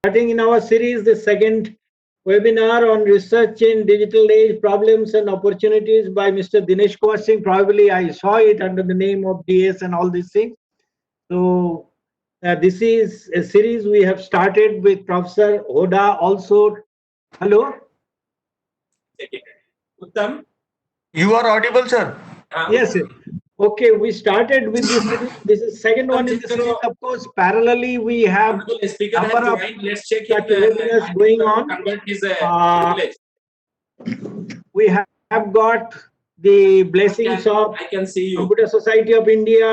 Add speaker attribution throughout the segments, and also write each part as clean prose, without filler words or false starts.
Speaker 1: starting in our series the second webinar on research in digital age problems and opportunities by Mr. Dinesh Kumar Singh. Probably I saw it under the name of DS and all these things. So this is a series we have started with Professor Hoda also. Hello?
Speaker 2: Uttam?
Speaker 3: You are audible, sir.
Speaker 1: Yes, sir. Okay, we started with this series. This is second one in the series. Of course, parallelly we have
Speaker 2: The speaker has
Speaker 1: number of
Speaker 2: joined. Let's check
Speaker 1: such
Speaker 2: him.
Speaker 1: webinars going on.
Speaker 2: Convert his
Speaker 1: Uh,
Speaker 2: privilege.
Speaker 1: We have got the blessings of
Speaker 2: I can see you.
Speaker 1: Computer Society of India,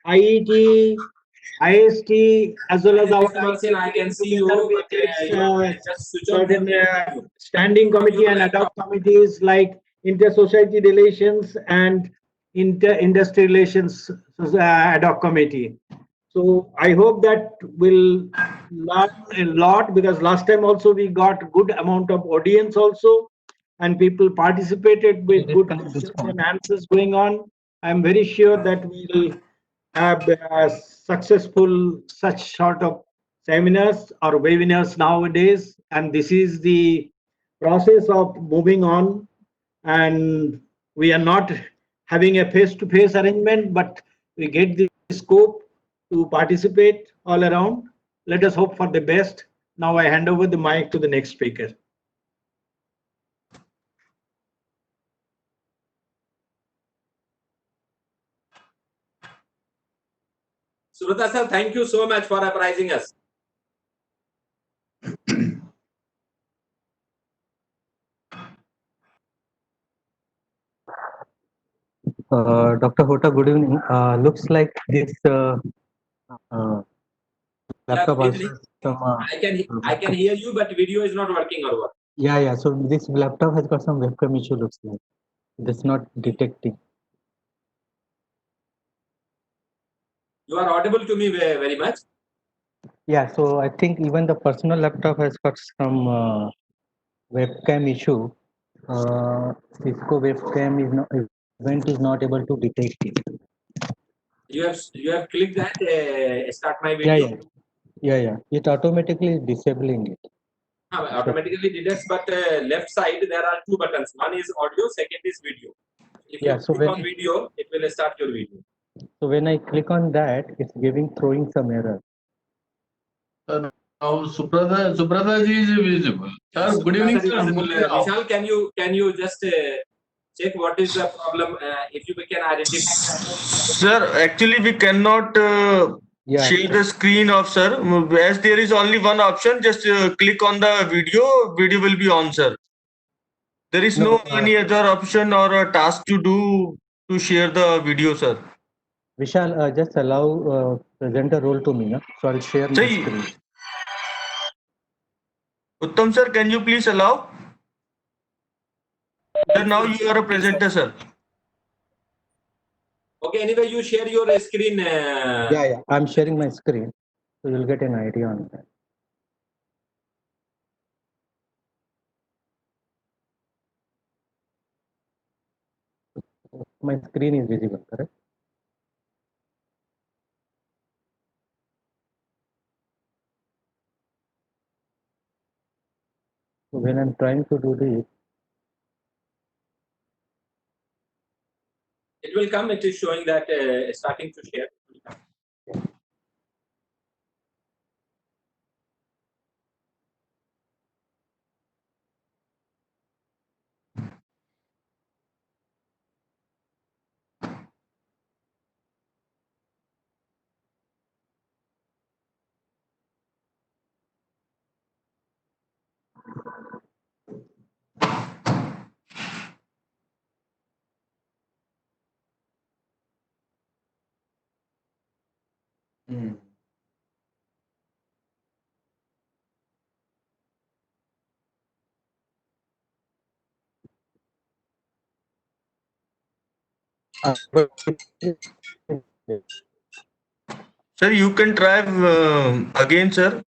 Speaker 1: IET, IST, as well as our
Speaker 2: Marcin, I can see you,
Speaker 1: together with
Speaker 2: but
Speaker 1: its
Speaker 2: just switch on
Speaker 1: certain
Speaker 2: the
Speaker 1: standing committee and ad hoc committees like inter-society relations and inter-industry relations ad hoc committee. So I hope that will learn a lot, because last time also we got good amount of audience also, and people participated with good questions and answers going on. I'm very sure that we will have successful such sort of seminars or webinars nowadays, and this is the process of moving on. And we are not having a face-to-face arrangement, but we get the scope to participate all around. Let us hope for the best. Now I hand over the mic to the next speaker.
Speaker 2: Subrata sir, thank you so much for apprising us.
Speaker 4: Dr. Hota, good evening. Looks like this laptop also some,
Speaker 2: I can hear you, but video is not working or what?
Speaker 4: yeah. So this laptop has got some webcam issue, looks like. It's not detecting.
Speaker 2: You are audible to me very much.
Speaker 4: Yeah, so I think even the personal laptop has got some webcam issue. Cisco webcam event is not able to detect it.
Speaker 2: You have clicked that start my video.
Speaker 4: Yeah. It automatically is disabling it.
Speaker 2: Automatically detects, but left side there are two buttons. One is audio, second is video. If you click on video, it will start your video.
Speaker 4: So when I click on that, it's throwing some error.
Speaker 5: Now Subrata ji is visible. Sir, good evening, sir.
Speaker 2: Vishal, can you just check what is the problem? If you can identify.
Speaker 3: Sir, actually we cannot share the screen of sir. As there is only one option, just click on the video. Video will be on, sir. There is no any other option or a task to do to share the video, sir.
Speaker 4: Vishal, just allow presenter role to me, so I'll share my screen.
Speaker 3: Uttam sir, can you please allow? Sir, now you are a presenter, sir.
Speaker 2: Okay, anyway, you share your screen.
Speaker 4: Yeah. I'm sharing my screen, so you'll get an idea on that. My screen is visible, correct? So when I'm trying to do this,
Speaker 2: it will come. It is showing that starting to share.
Speaker 3: Sir, you can try again, sir.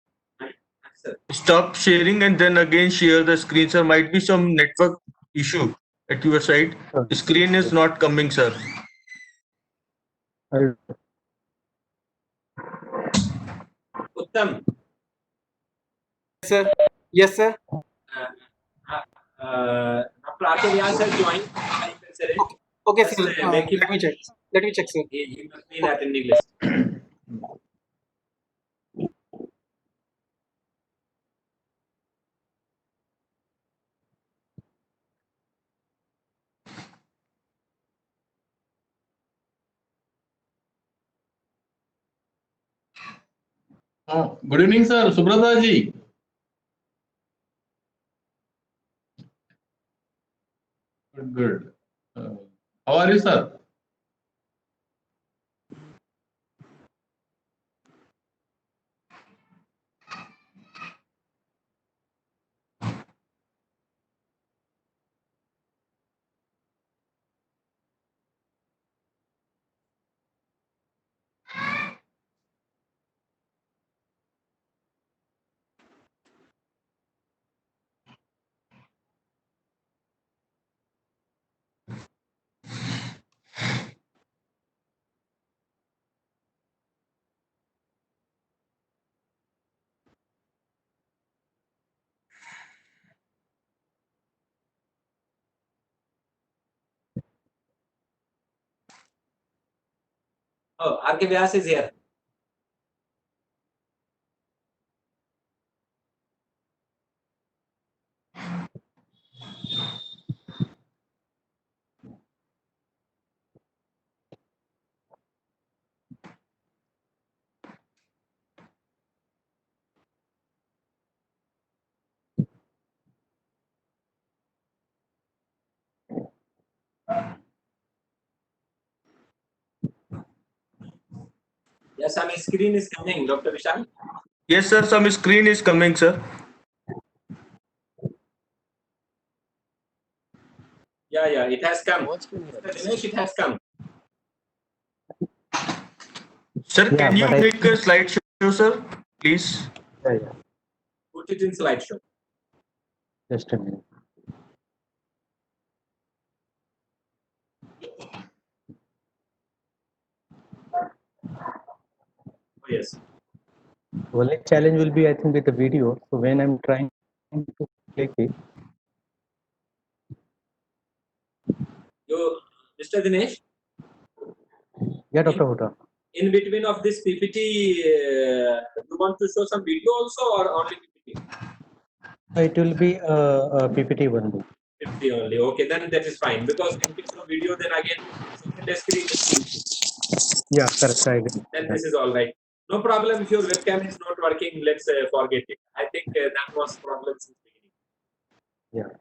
Speaker 3: Stop sharing and then again share the screen, sir. Might be some network issue at your side. The screen is not coming, sir.
Speaker 2: Uttam.
Speaker 6: sir. Yes, sir.
Speaker 2: Dr. R.K. Vyas has joined. You can say it.
Speaker 6: Okay,
Speaker 2: Just,
Speaker 6: sir.
Speaker 2: make him-
Speaker 6: Let me check. Let me check, sir.
Speaker 2: He must be in attending list.
Speaker 5: Good evening, sir. Subrata ji. Good. How are you, sir?
Speaker 2: Oh, R.K. Vyas is here. Yes, some screen is coming, Dr. Vishal.
Speaker 3: Yes, sir. Some screen is coming, sir.
Speaker 2: Yeah, it has come. Mr. Dinesh, it has come.
Speaker 3: Sir,
Speaker 4: Yeah,
Speaker 3: can you
Speaker 4: but I
Speaker 3: make a slideshow, sir? Please.
Speaker 4: yeah.
Speaker 2: Put it in slideshow.
Speaker 4: Just a minute.
Speaker 2: Oh, yes.
Speaker 4: Only challenge will be, I think, with the video. So when I'm trying to click it,
Speaker 2: You, Mr. Dinesh,
Speaker 4: yeah, Dr. Huda.
Speaker 2: in between of this PPT, you want to show some video also or only PPT?
Speaker 4: It will be a PPT only.
Speaker 2: PPT only. Okay, then that is fine. Because in case of video, then again, second screen is full.
Speaker 4: Yeah, correct. I agree.
Speaker 2: Then this is all right. No problem if your webcam is not working. Let's forget it. I think that was problem since beginning.
Speaker 4: Yeah.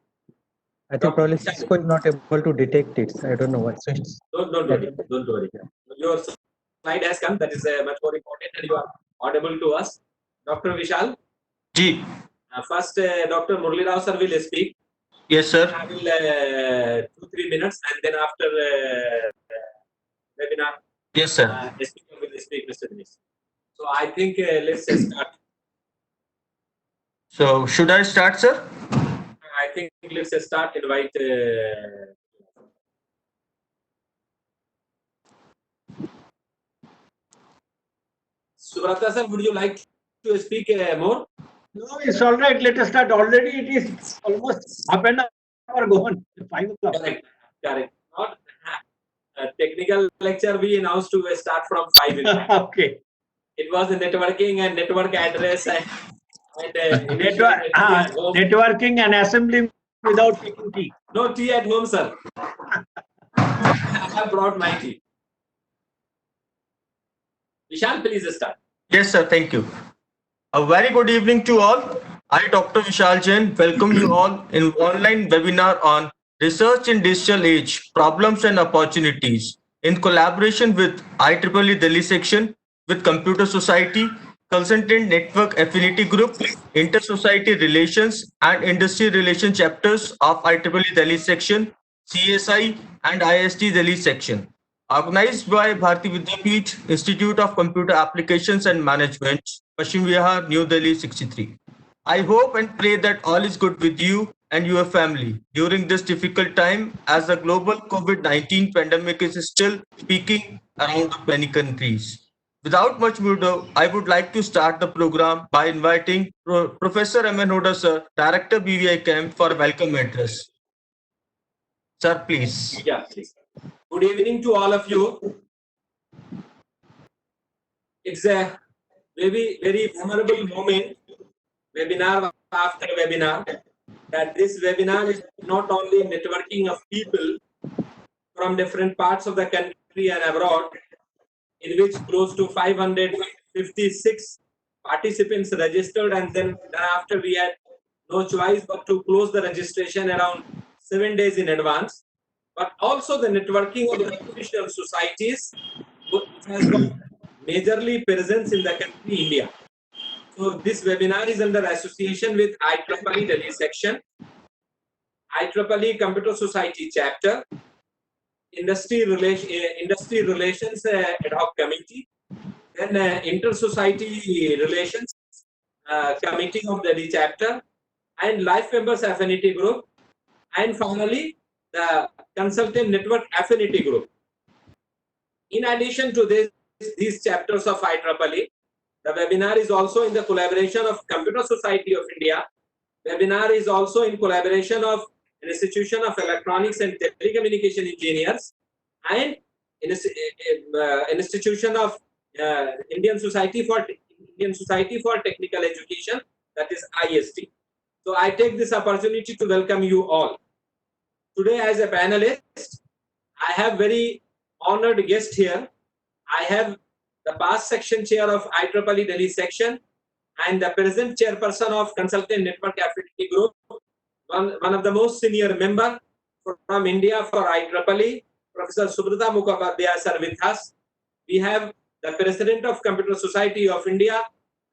Speaker 4: I think probably Cisco is not able to detect it. I don't know what. So it's,
Speaker 2: Don't worry. Don't worry. Your slide has come. That is much more important, and you are audible to us. Dr. Vishal.
Speaker 3: Ji.
Speaker 2: First, Dr. Murli Rao sir will speak.
Speaker 3: Yes, sir.
Speaker 2: I will 2-3 minutes, and then after webinar,
Speaker 3: Yes, sir.
Speaker 2: the speaker will speak, Mr. Dinesh. So I think let's start.
Speaker 3: So should I start, sir?
Speaker 2: I think let's start. Invite. Subrata sir, would you like to speak more?
Speaker 1: No, it's all right. Let us start. Already it is almost half an hour gone. 5 o'clock.
Speaker 2: Correct. Not technical lecture we announced to start from 5 in fact.
Speaker 1: Okay.
Speaker 2: It was the networking and network address and
Speaker 1: Networking and assembly without taking tea.
Speaker 2: no tea at home, sir. I have brought my tea. Vishal, please start.
Speaker 3: Yes, sir. Thank you. A very good evening to all. I, Dr. Vishal Jain, welcome you all in online webinar on Research in Digital Age, Problems and Opportunities in collaboration with IEEE Delhi section, with Computer Society, Consultant Network Affinity Group, Inter-Society Relations and Industry Relation chapters of IEEE Delhi section, CSI and IST Delhi section. Organized by Bharati Vidyapeeth, Institute of Computer Applications and Management, Paschim Vihar, New Delhi 63. I hope and pray that all is good with you and your family during this difficult time as the global COVID-19 pandemic is still peaking around many countries. without much ado, I would like to start the program by inviting Professor M. N. Hoda, sir, Director BVI Camp, for welcome address. Sir, please.
Speaker 2: Yeah, please. Good evening to all of you. It's a very memorable moment, webinar after webinar, that this webinar is not only networking of people from different parts of the country and abroad, in which close to 556 participants registered, and then thereafter we had no choice but to close the registration around 7 days in advance, but also the networking of the professional societies, which has got majorly presence in the country India. So this webinar is under association with IEEE Delhi section, IEEE Computer Society chapter, Industry Relations Ad Hoc Committee, then Inter-Society Relations Committee of Delhi chapter, and Life Members Affinity Group, and finally the Consultant Network Affinity Group. In addition to these chapters of IEEE, the webinar is also in the collaboration of Computer Society of India. Webinar is also in collaboration of Institution of Electronics and Telecommunication Engineers and Institution of Indian Society for Technical Education, that is IST. So I take this opportunity to welcome you all. Today as a panelist, I have very honored guest here. I have the past section chair of IEEE Delhi section and the present chairperson of Consultant Network Affinity Group, one of the most senior member from India for IEEE, Professor Subrata Mukhopadhyay sir with us. We have the president of Computer Society of India,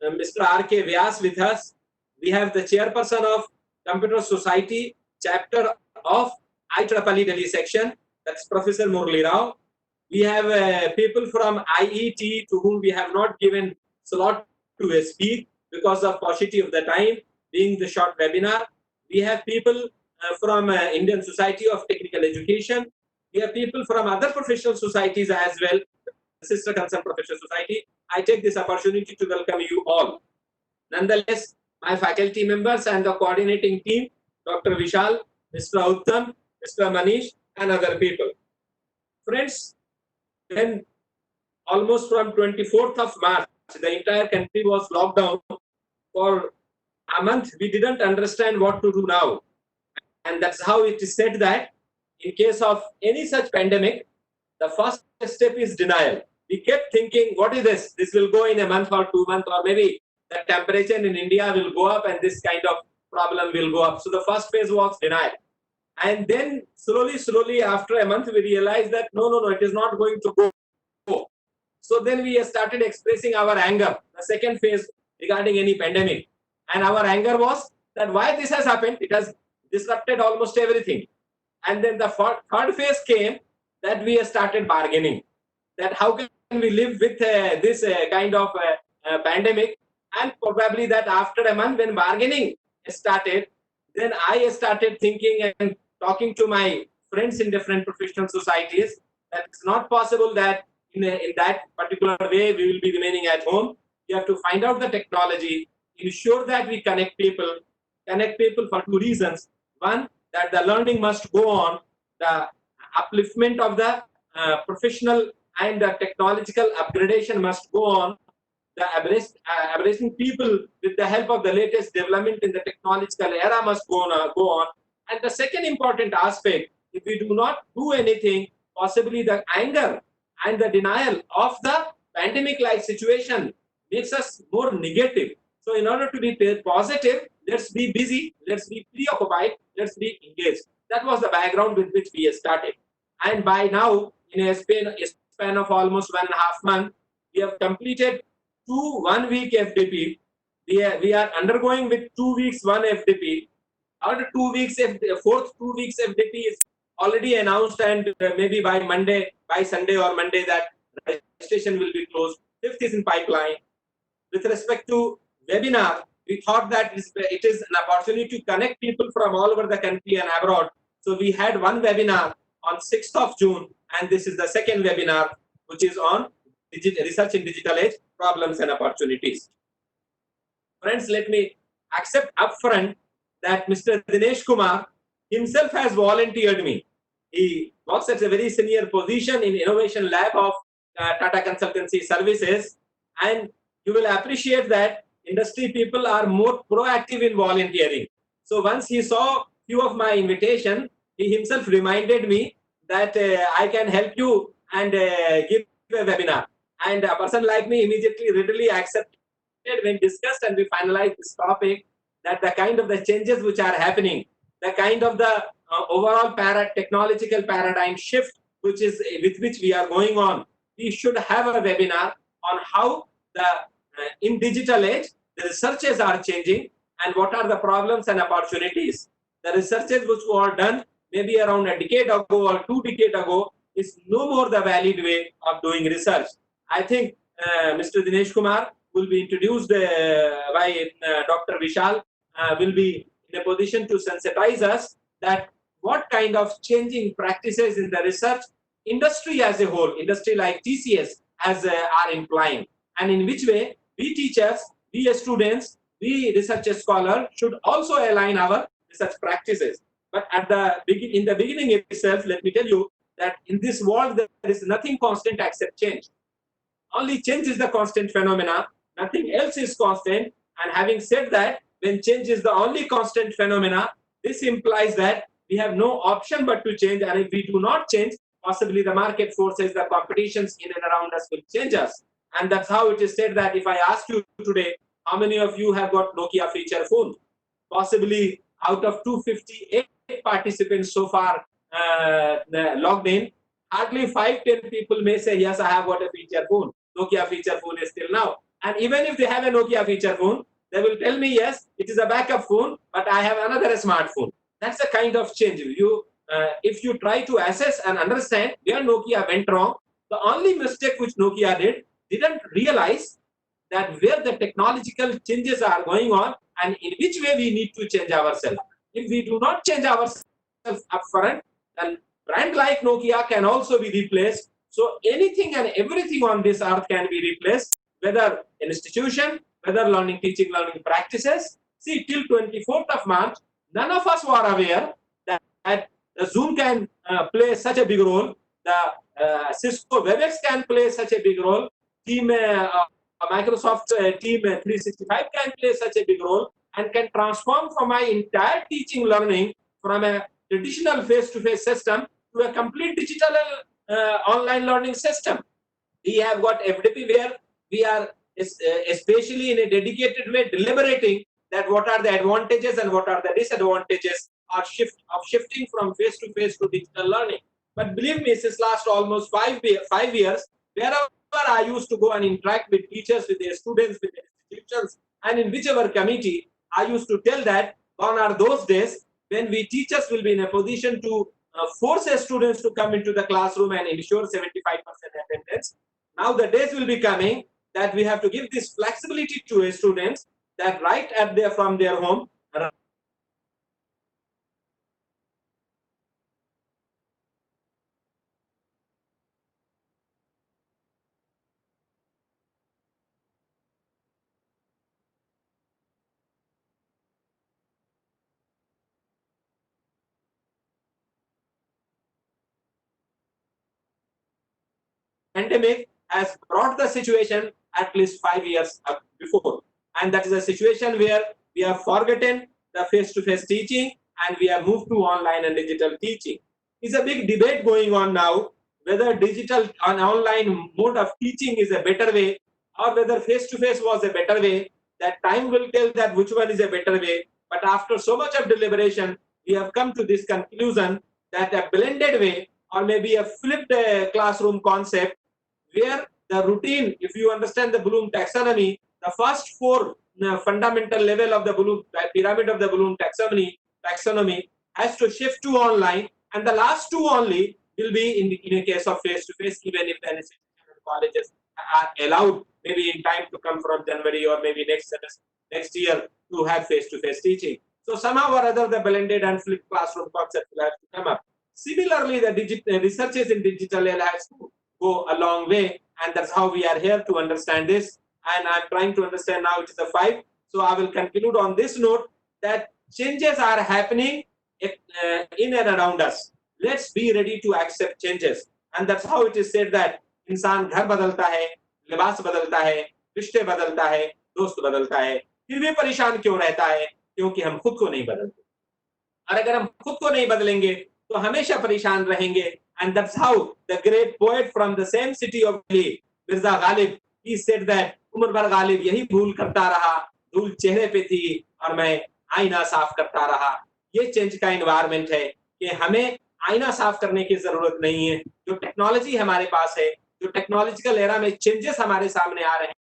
Speaker 2: Mr. R.K. Vyas with us. We have the chairperson of Computer Society chapter of IEEE Delhi section, that's Professor Murali Rao. We have people from IET to whom we have not given slot to speak because of paucity of the time, being the short webinar. We have people from Indian Society of Technical Education. We have people from other professional societies as well, Sister Concerned Professional Society. I take this opportunity to welcome you all. Nonetheless, my faculty members and the coordinating team, Dr. Vishal, Mr. Uttam, Mr. Manish, and other people. Friends, then almost from 24th of March, the entire country was locked down for a month. We didn't understand what to do now. And that's how it is said that in case of any such pandemic, the first step is denial. We kept thinking, what is this? This will go in a month or 2 months, or maybe the temperature in India will go up and this kind of problem will go up. So the first phase was denial. And then slowly after a month, we realized that no, it is not going to go. So then we started expressing our anger, the second phase regarding any pandemic. And our anger was that why this has happened, it has disrupted almost everything. And then the third phase came, that we started bargaining, that how can we live with this kind of pandemic. And probably that after a month when bargaining started, then I started thinking and talking to my friends in different professional societies that it's not possible that in that particular way we will be remaining at home. We have to find out the technology, ensure that we connect people for two reasons. One, that the learning must go on, the upliftment of the professional and the technological upgradation must go on, the embracing people with the help of the latest development in the technological era must go on. And the second important aspect, if we do not do anything, possibly the anger and the denial of the pandemic-like situation makes us more negative. So in order to be positive, let's be busy, let's be preoccupied, let's be engaged. That was the background with which we started. And by now, in a span of almost 1.5 months, we have completed 2 1-week FDP. We are undergoing with 2 weeks 1 FDP. After 2 weeks, fourth 2 weeks FDP is already announced, and maybe by Sunday or Monday, that registration will be closed. 5th is in pipeline. With respect to webinar, we thought that it is an opportunity to connect people from all over the country and abroad. So we had one webinar on 6th of June, and this is the second webinar, which is on research in digital age, problems and opportunities. Friends, let me accept upfront that Mr. Dinesh Kumar himself has volunteered me. He works at a very senior position in innovation lab of Tata Consultancy Services, and you will appreciate that industry people are more proactive in volunteering. So once he saw few of my invitation, he himself reminded me that I can help you and give a webinar. And a person like me immediately readily accepted when discussed and we finalized this topic, that the kind of the changes which are happening, the kind of the overall technological paradigm shift which is with which we are going on, we should have a webinar on how the in digital age the researches are changing and what are the problems and opportunities. The researches which were done maybe around a decade ago or 2 decades ago is no more the valid way of doing research. I think Mr. Dinesh Kumar will be introduced by Dr. Vishal, will be in a position to sensitize us that what kind of changing practices in the research industry as a whole, industry like TCS are implying, and in which way we teachers, we students, we research scholars should also align our research practices. But at in the beginning itself, let me tell you that in this world there is nothing constant except change. Only change is the constant phenomena, nothing else is constant. And having said that, when change is the only constant phenomena, this implies that we have no option but to change, and if we do not change, possibly the market forces, the competitions in and around us will change us. And that's how it is said that if I ask you today, how many of you have got Nokia feature phone? Possibly out of 258 participants so far logged in, hardly 5-10 people may say, yes, I have got a feature phone. Nokia feature phone is still now. And even if they have a Nokia feature phone, they will tell me, yes, it is a backup phone, but I have another smartphone. That's the kind of change. If you try to assess and understand where Nokia went wrong, the only mistake which Nokia didn't realize that where the technological changes are going on and in which way we need to change ourselves. If we do not change ourselves upfront, then brand like Nokia can also be replaced. So anything and everything on this earth can be replaced, whether an institution, whether teaching learning practices. See, till 24th of March, none of us were aware that the Zoom can play such a big role, the Cisco WebEx can play such a big role, Microsoft Team 365 can play such a big role and can transform from my entire teaching learning from a traditional face-to-face system to a complete digital online learning system. We have got FDP where we are especially in a dedicated way deliberating that what are the advantages and what are the disadvantages of shifting from face-to-face to digital learning. But believe me, since last almost 5 years, wherever I used to go and interact with teachers, with their students, with the institutions, and in whichever committee, I used to tell that gone are those days when we teachers will be in a position to force a students to come into the classroom and ensure 75% attendance. Now the days will be coming that we have to give this flexibility to a students that right at from their home. Pandemic has brought the situation at least 5 years before, and that is a situation where we have forgotten the face-to-face teaching and we have moved to online and digital teaching. It's a big debate going on now whether digital and online mode of teaching is a better way or whether face-to-face was a better way. That time will tell that which one is a better way. But after so much of deliberation, we have come to this conclusion that a blended way or maybe a flipped classroom concept where the routine, if you understand the Bloom taxonomy, the first 4 fundamental level of the Bloom pyramid of the Bloom taxonomy has to shift to online, and the last 2 only will be in a case of face-to-face, even if the institutions and colleges are allowed maybe in time to come from January or maybe next year to have face-to-face teaching. So somehow or other the blended and flipped classroom concept will have to come up. Similarly, the researches in digital has to go a long way, and that's how we are here to understand this. And I'm trying to understand now it is a 5. So I will conclude on this note that changes are happening in and around us. Let's be ready to accept changes. And that's how it is said that इंसान घर बदलता है, लिबास बदलता है, रिश्ते बदलता है, दोस्त बदलता है, फिर भी परेशान क्यों रहता है? क्योंकि हम खुद को नहीं बदलते। और अगर हम खुद को नहीं बदलेंगे तो हमेशा परेशान रहेंगे। And that's how the great poet from the same city of Delhi, Mirza Ghalib, he said that Umar भर गालिब यही भूल करता रहा, धूल चेहरे पे थी और मैं आईना साफ करता रहा। ये चेंज का एनवायरनमेंट है कि हमें आईना साफ करने की जरूरत नहीं है। जो टेक्नोलॉजी हमारे पास है, जो टेक्नोलॉजिकल एरा में चेंजेस हमारे सामने आ रहे हैं,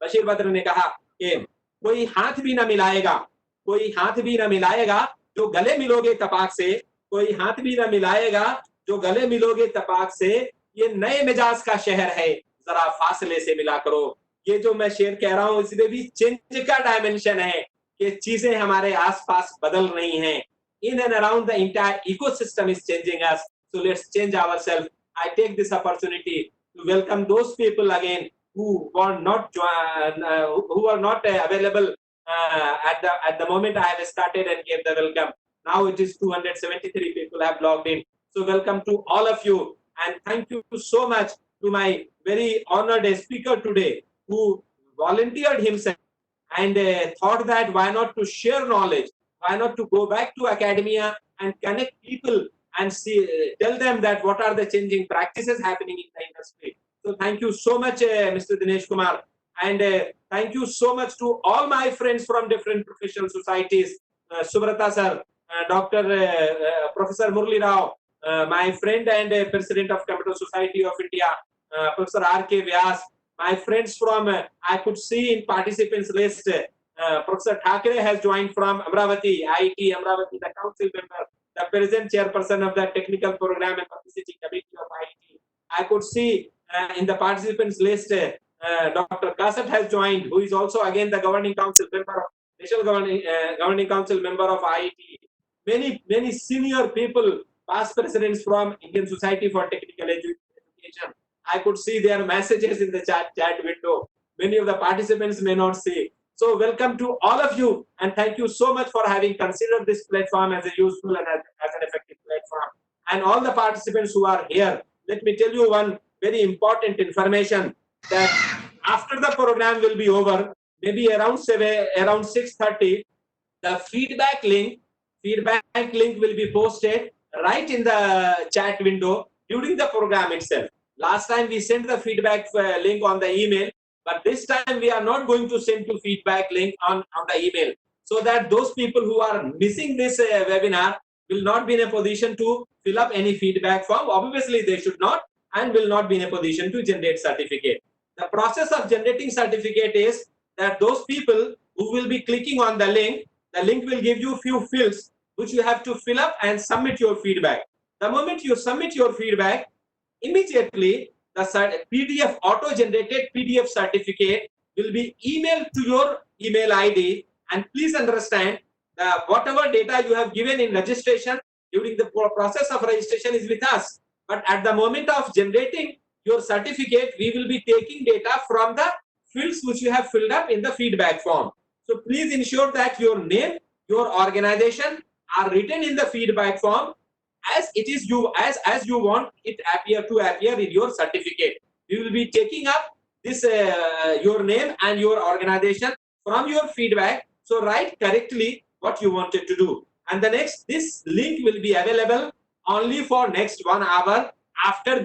Speaker 2: बशीर बद्र ने कहा कि कोई हाथ भी ना मिलाएगा, कोई हाथ भी ना मिलाएगा जो गले मिलोगे तपाक से, कोई हाथ भी ना मिलाएगा जो गले मिलोगे तपाक से, ये नए मिजाज का शहर है, जरा फासले से मिला करो। ये जो मैं शेर कह रहा हूं इसमें भी चेंज का डायमेंशन है कि चीजें हमारे आसपास बदल रही हैं। In and around the entire ecosystem is changing us, so let's change ourselves. I take this opportunity to welcome those people again who were not who are not available at the moment I have started and gave the welcome. Now it is 273 people have logged in. So welcome to all of you, and thank you so much to my very honored speaker today who volunteered himself and thought that why not to share knowledge, why not to go back to academia and connect people and see, tell them that what are the changing practices happening in the industry. So thank you so much, Mr. Dinesh Kumar, and thank you so much to all my friends from different professional societies, Subrata sir, Dr. Professor Murli Rao, my friend and President of Computer Society of India, Professor R.K. Vyas, my friends from, I could see in participants list, Professor Thakre has joined from Amravati, IIT Amravati, the council member, the present chairperson of the technical program and publicity committee of IIT. I could see in the participants list, Dr. Kasat has joined, who is also again the governing council member of National Governing Council member of IIT. Many senior people, past presidents from Indian Society for Technical Education. I could see their messages in the chat window. Many of the participants may not see. So welcome to all of you, and thank you so much for having considered this platform as a useful and as an effective platform. And all the participants who are here, let me tell you one very important information, that after the program will be over, maybe around 6:30, the feedback link will be posted right in the chat window during the program itself. Last time we sent the feedback link on the email, but this time we are not going to send to feedback link on the email, so that those people who are missing this webinar will not be in a position to fill up any feedback form. Obviously they should not, and will not be in a position to generate certificate. The process of generating certificate is that those people who will be clicking on the link will give you few fields which you have to fill up and submit your feedback. The moment you submit your feedback, immediately the PDF, auto-generated PDF certificate will be emailed to your email ID. And please understand that whatever data you have given in registration, during the process of registration is with us. But at the moment of generating your certificate, we will be taking data from the fields which you have filled up in the feedback form. So please ensure that your name, your organization are written in the feedback form as it is as you want it to appear in your certificate. We will be taking up this your name and your organization from your feedback. So write correctly what you wanted to do. And this link will be available only for next 1 hour after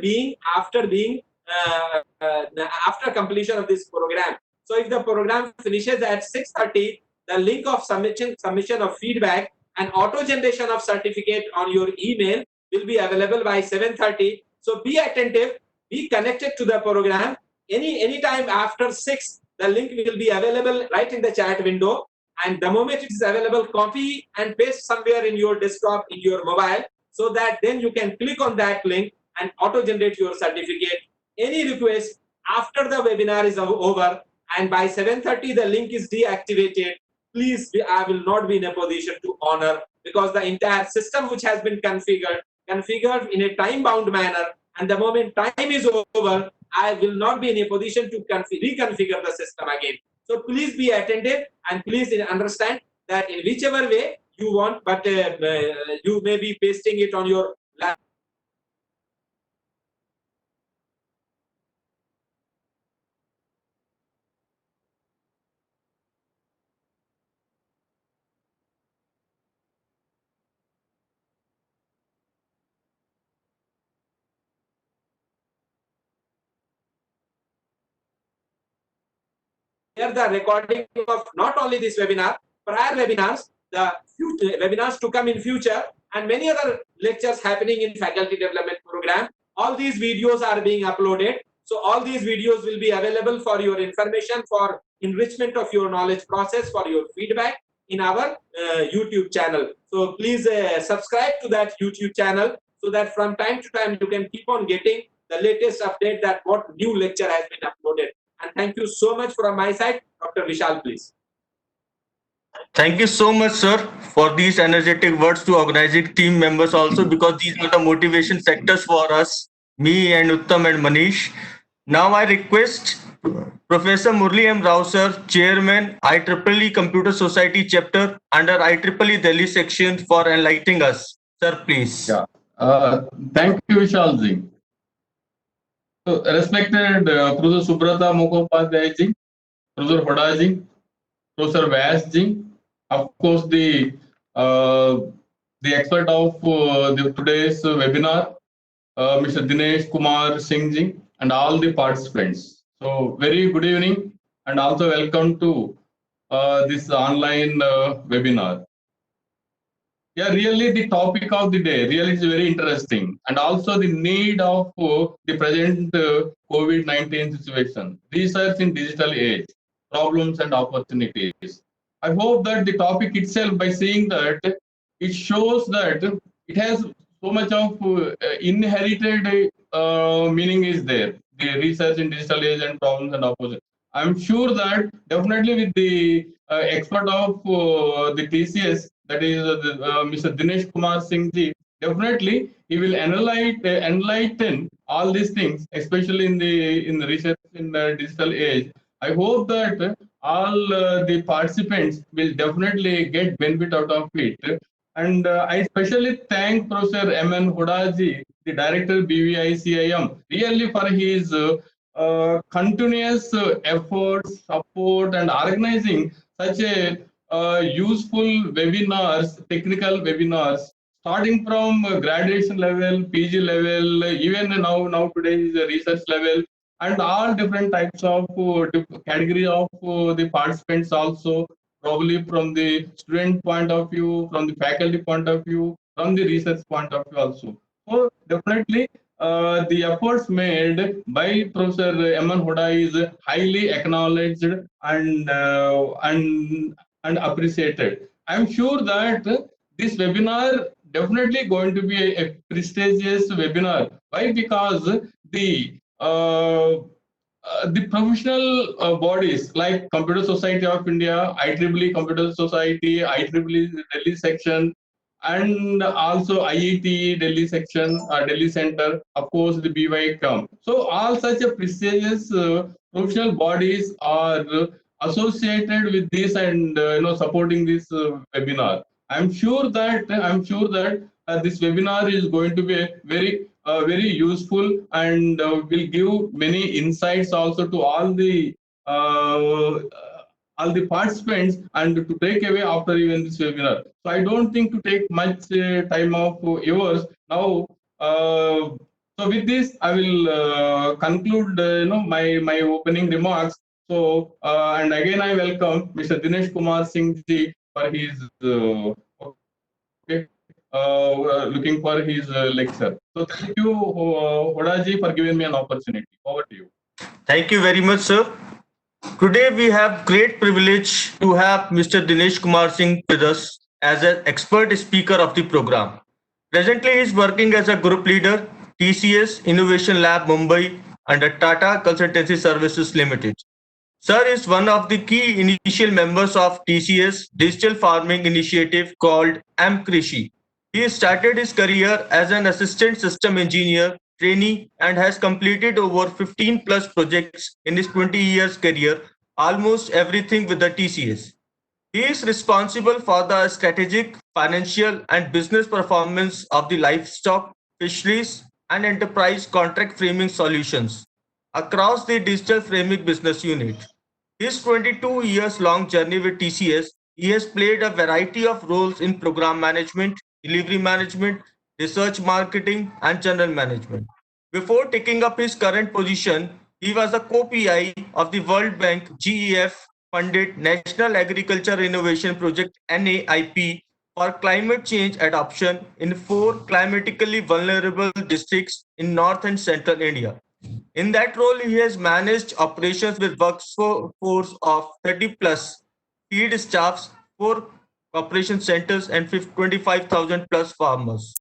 Speaker 2: completion of this program. So if the program finishes at 6:30, the link of submission of feedback and auto generation of certificate on your email will be available by 7:30. So be attentive, be connected to the program. Any time after 6, the link will be available right in the chat window. and the moment it is available, copy and paste somewhere in your desktop, in your mobile, so that then you can click on that link and auto-generate your certificate. Any request after the webinar is over and by 7:30 the link is deactivated, please, I will not be in a position to honor, because the entire system which has been configured in a time-bound manner, and the moment time is over, I will not be in a position to reconfigure the system again. So please be attentive and please understand that in whichever way you want, but you may be pasting it on your laptop. Here the recording of not only this webinar, prior webinars, the future webinars to come in future, and many other lectures happening in faculty development program. All these videos are being uploaded. So all these videos will be available for your information, for enrichment of your knowledge process, for your feedback in our YouTube channel. So please subscribe to that YouTube channel so that from time to time you can keep on getting the latest update that what new lecture has been uploaded. And thank you so much from my side. Dr. Vishal, please.
Speaker 3: Thank you so much, sir, for these energetic words to organizing team members also, because these are the motivation sectors for us, me and Uttam and Manish. Now I request Professor Murli M. Rao, sir, Chairman, IEEE Computer Society Chapter under IEEE Delhi section, for enlightening us. Sir, please.
Speaker 5: Yeah. Thank you, Vishal ji. So, respected Professor Subrata Mukhopadhyay ji, Professor Hoda ji, Professor Vyas ji, of course the expert of today's webinar, Mr. Dinesh Kumar Singh ji, and all the participants. So very good evening and also welcome to this online webinar. Yeah, really the topic of the day really is very interesting, and also the need of the present COVID-19 situation, research in digital age, problems and opportunities. I hope that the topic itself, by seeing that, it shows that it has so much of inherited meaning is there. The research in digital age and problems and opportunities. I'm sure that definitely with the expert of the TCS, that is Mr. Dinesh Kumar Singh ji, definitely he will enlighten all these things, especially in the research in the digital age. I hope that all the participants will definitely get benefit out of it. And I especially thank Professor M.N. Hoda ji, the Director BVICIM, really for his continuous efforts, support, and organizing such a useful webinars, technical webinars, starting from graduation level, PG level, even now today is a research level, and all different types of category of the participants also, probably from the student point of view, from the faculty point of view, from the research point of view also. So definitely the efforts made by Professor M.N. Hoda is highly acknowledged and appreciated. I'm sure that this webinar definitely going to be a prestigious webinar. Why? Because the professional bodies like Computer Society of India, IEEE Computer Society, IEEE Delhi section, and also IET Delhi section, Delhi Center, of course the BYCOM. So all such a prestigious professional bodies are associated with this and supporting this webinar. I'm sure that this webinar is going to be very useful and will give many insights also to all the participants and to take away after even this webinar. So I don't think to take much time of yours now. So with this, I will conclude my opening remarks. So and again I welcome Mr. Dinesh Kumar Singh ji for his looking for his lecture. So thank you, Hoda ji, for giving me an opportunity. Over to you.
Speaker 3: Thank you very much, sir. Today we have great privilege to have Mr. Dinesh Kumar Singh with us as an expert speaker of the program. Presently he is working as a group leader, TCS Innovation Lab Mumbai under Tata Consultancy Services Limited. Sir is one of the key initial members of TCS digital farming initiative called mKrishi. He started his career as an assistant system engineer, trainee, and has completed over 15 plus projects in his 20 years career, almost everything with the TCS. He is responsible for the strategic, financial, and business performance of the livestock, fisheries, and enterprise contract framing solutions across the digital framing business unit. His 22 years long journey with TCS, he has played a variety of roles in program management, delivery management, research marketing, and general management. Before taking up his current position, he was a co-PI of the World Bank GEF funded National Agriculture Innovation Project NAIP for climate change adoption in 4 climatically vulnerable districts in North and Central India. In that role, he has managed operations with workforce of 30 plus field staffs, 4 operation centers, and 25,000 plus farmers.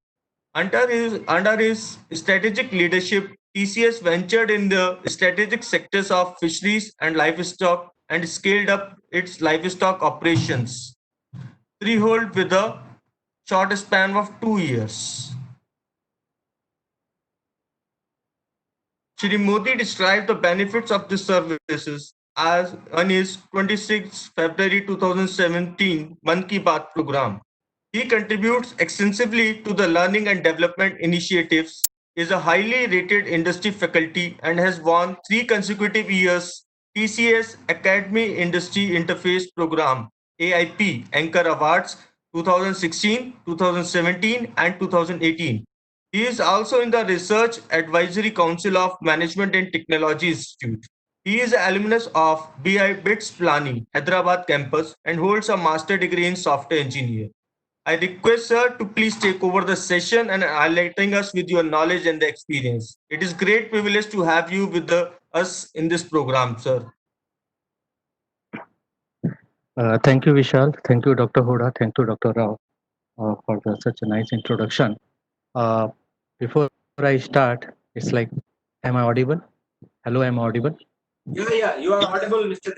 Speaker 3: Under his strategic leadership, TCS ventured in the strategic sectors of fisheries and livestock and scaled up its livestock operations, threefold with a short span of 2 years. Shri Modi described the benefits of these services as on his 26 February 2017 Mann Ki Baat program. He contributes extensively to the learning and development initiatives, is a highly rated industry faculty, and has won 3 consecutive years TCS Academy Industry Interface Program AIP Anchor Awards 2016, 2017, and 2018. He is also in the Research Advisory Council of Management and Technology Institute. He is an alumnus of BI BITS Plani, Hyderabad campus, and holds a master degree in software engineer. I request sir to please take over the session and enlightening us with your knowledge and the experience. It is great privilege to have you with us in this program, sir.
Speaker 4: Thank you, Vishal. Thank you, Dr. Hoda. Thank you, Dr. Rao, for such a nice introduction. Before I start, it's like, am I audible? Hello, am I audible?
Speaker 2: Yeah, you are audible, Mr.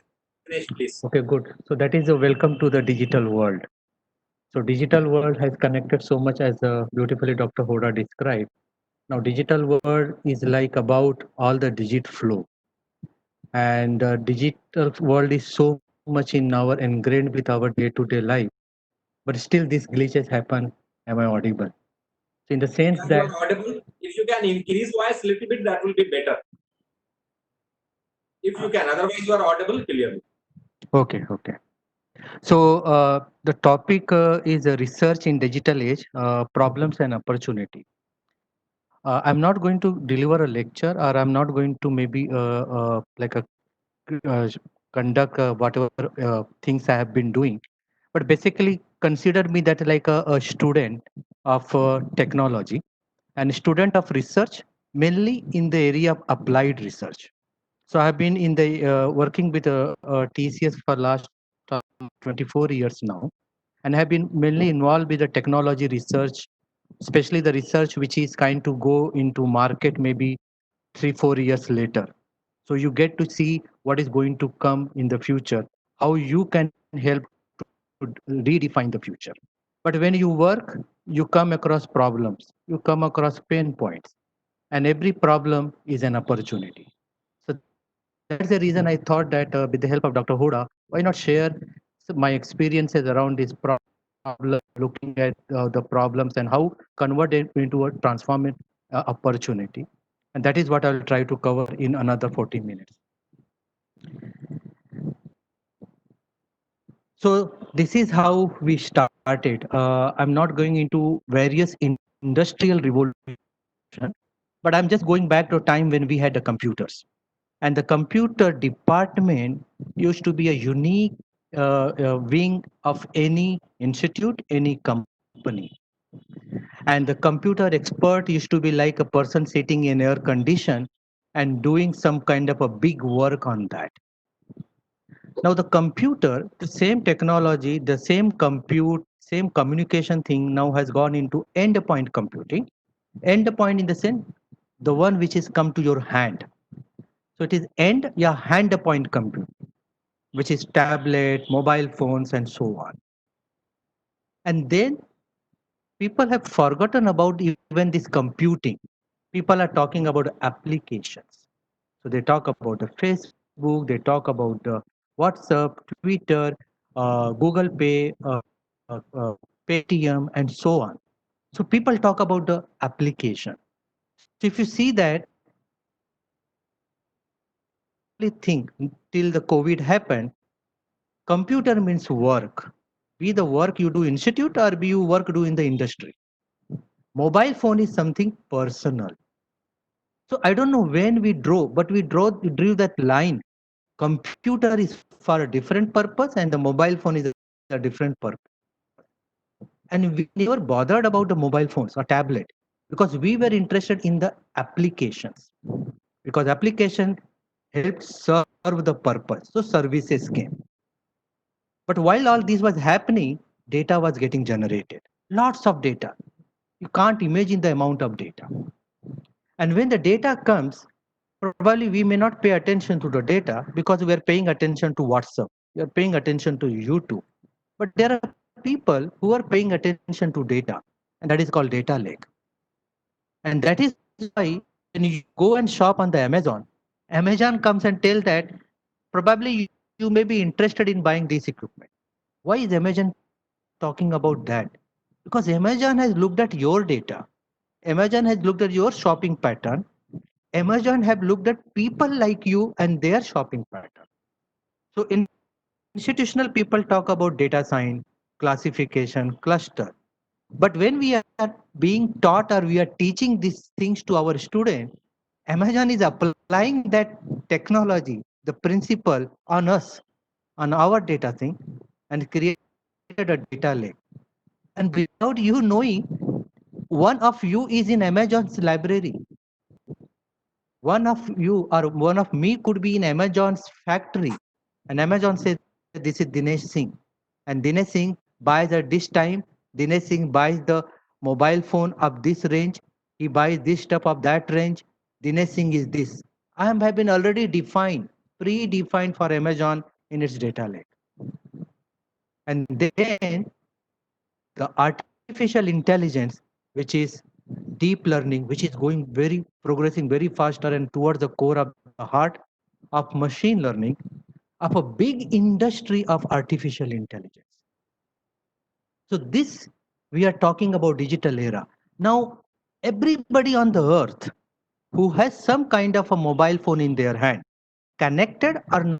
Speaker 2: Dinesh, please.
Speaker 4: Okay, good. So that is a welcome to the digital world. So digital world has connected so much as beautifully Dr. Hoda described. Now digital world is like about all the digit flow, and digital world is so much in our ingrained with our day-to-day life. But still, these glitches happen. Am I audible? So in the sense
Speaker 2: Yeah, you
Speaker 4: that
Speaker 2: are audible. If you can increase voice a little bit, that will be better. If you can, otherwise you are audible clearly.
Speaker 4: okay. So the topic is research in digital age, problems and opportunity. I'm not going to deliver a lecture, or I'm not going to maybe like a conduct whatever things I have been doing. But basically, consider me that like a student of technology and student of research, mainly in the area of applied research. So I have been in the working with TCS for last 24 years now, and have been mainly involved with the technology research, especially the research which is kind to go into market maybe 3-4 years later. So you get to see what is going to come in the future, how you can help to redefine the future. But when you work, you come across problems, you come across pain points, and every problem is an opportunity. So that's the reason I thought that with the help of Dr. Hoda, why not share my experiences around this problem, looking at the problems and how convert it into a transformative opportunity. And that is what I'll try to cover in another 40 minutes. So this is how we started. I'm not going into various industrial revolution, but I'm just going back to a time when we had the computers. And the computer department used to be a unique wing of any institute, any company. And the computer expert used to be like a person sitting in air condition and doing some kind of a big work on that. Now the computer, the same technology, the same compute, same communication thing now has gone into endpoint computing. Endpoint in the sense, the one which is come to your hand. So it is hand point compute, which is tablet, mobile phones, and so on. And then people have forgotten about even this computing. People are talking about applications. So they talk about the Facebook, they talk about the WhatsApp, Twitter, Google Pay, Paytm, and so on. So people talk about the application. So if you see that, think till the COVID happened, computer means work. Be the work you do institute or be you work do in the industry. Mobile phone is something personal. So I don't know when we drove, but we drew that line. Computer is for a different purpose and the mobile phone is a different purpose. And we never bothered about the mobile phones or tablet because we were interested in the applications. Because application helped serve the purpose. So services came. But while all this was happening, data was getting generated. Lots of data. You can't imagine the amount of data. And when the data comes, probably we may not pay attention to the data because we are paying attention to WhatsApp. We are paying attention to YouTube. But there are people who are paying attention to data, and that is called data lake. And that is why when you go and shop on the Amazon comes and tell that probably you may be interested in buying this equipment. Why is Amazon talking about that? Because Amazon has looked at your data. Amazon has looked at your shopping pattern. Amazon have looked at people like you and their shopping pattern. So institutional people talk about data science, classification, cluster. But when we are being taught or we are teaching these things to our students, Amazon is applying that technology, the principle on us, on our data thing, and created a data lake. And without you knowing, one of you is in Amazon's library. One of you or one of me could be in Amazon's factory. And Amazon says, this is Dinesh Singh. And Dinesh Singh buys at this time. Dinesh Singh buys the mobile phone of this range. He buys this stuff of that range. Dinesh Singh is this. I have been already defined, predefined for Amazon in its data lake. And then the artificial intelligence, which is deep learning, which is progressing very faster and towards the core of the heart of machine learning, of a big industry of artificial intelligence. So this, we are talking about digital era. Now, everybody on the earth who has some kind of a mobile phone in their hand, connected or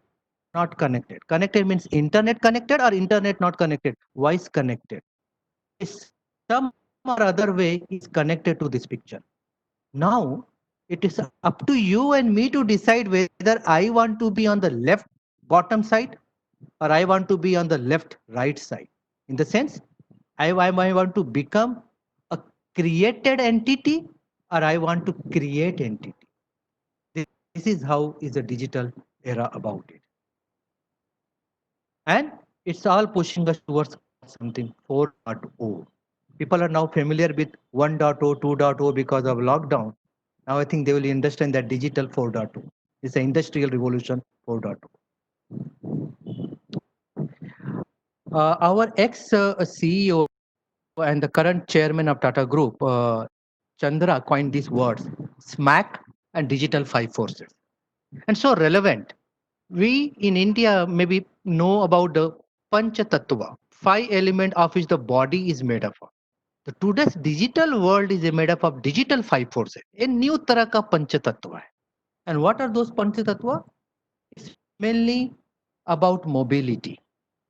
Speaker 4: not connected. Connected means internet connected or internet not connected, voice connected. Some or other way is connected to this picture. Now, it is up to you and me to decide whether I want to be on the left bottom side or I want to be on the left right side. In the sense, I want to become a created entity or I want to create entity. This is how is the digital era about it. And it's all pushing us towards something 4.0. People are now familiar with 1.0, 2.0 because of lockdown. Now I think they will understand that digital 4.0 is the industrial revolution 4.0. Our ex-CEO and the current chairman of Tata Group, Chandra, coined these words, SMAC and digital 5 forces. And so relevant. We in India maybe know about the Pancha Tattva, 5 elements of which the body is made up of. The today's digital world is made up of digital 5 forces. A new tarah ka Pancha Tattva hai. And what are those Pancha Tattva? It's mainly about mobility.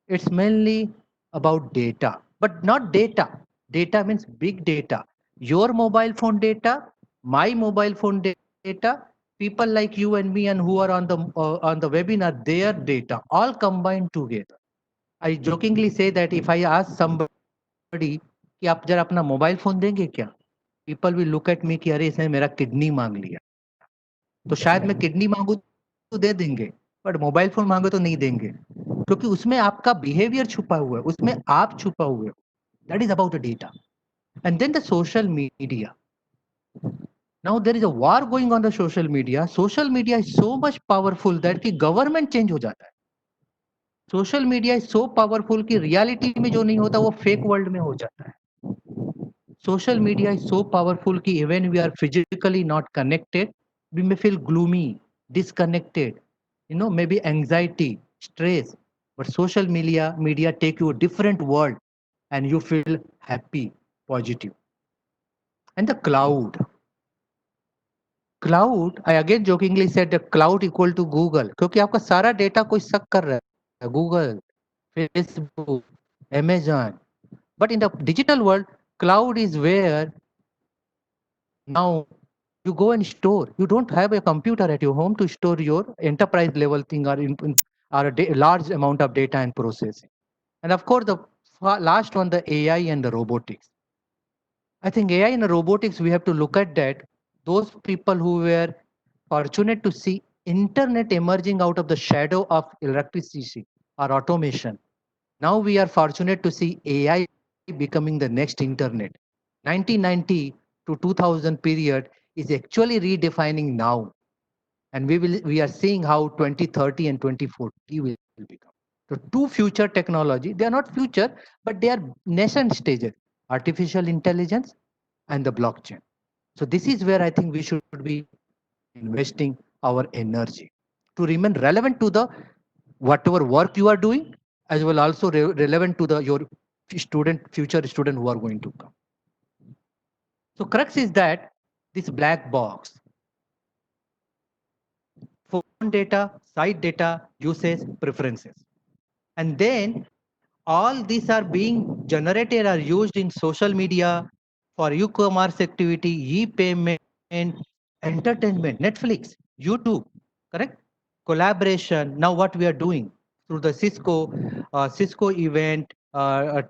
Speaker 4: It's mainly about data, but not data. Data means big data. Your mobile phone data, my mobile phone data, people like you and me and who are on the webinar, their data, all combined together. I jokingly say that if I ask somebody कि आप जरा अपना mobile phone देंगे क्या, people will look at me कि अरे इसने मेरा किडनी मांग लिया, तो शायद मैं किडनी मांगू तो दे देंगे, बट मोबाइल फोन मांगो तो नहीं देंगे, क्योंकि उसमें आपका बिहेवियर छुपा हुआ है, उसमें आप छुपा हुए हो. That is about the data. And then the social media. Now there is a war going on the social media. Social media is so much powerful that कि government change हो जाता है. Social media is so powerful कि reality में जो नहीं होता वो fake world में हो जाता है. Social media is so powerful कि even we are physically not connected, we may feel gloomy, disconnected, maybe anxiety, stress. But social media take you a different world and you feel happy, positive. And the cloud. Cloud, I again jokingly said the cloud equal to Google, क्योंकि आपका सारा data कोई suck कर रहा है. Google, Facebook, Amazon. But in the digital world, cloud is where now you go and store. You don't have a computer at your home to store your enterprise level thing or a large amount of data and processing. And of course, the last one, the AI and the robotics. I think AI and robotics, we have to look at that. Those people who were fortunate to see internet emerging out of the shadow of electricity or automation. Now we are fortunate to see AI becoming the next internet. 1990 to 2000 period is actually redefining now. And we are seeing how 2030 and 2040 will become. So two future technology, they are not future, but they are nascent stages, artificial intelligence and the blockchain. So this is where I think we should be investing our energy to remain relevant to the whatever work you are doing, as well also relevant to the your future student who are going to come. So crux is that this black box, phone data, site data, usage, preferences. And then all these are being generated or used in social media for e-commerce activity, e-payment, entertainment, Netflix, YouTube, correct? Collaboration. Now what we are doing through the Cisco event,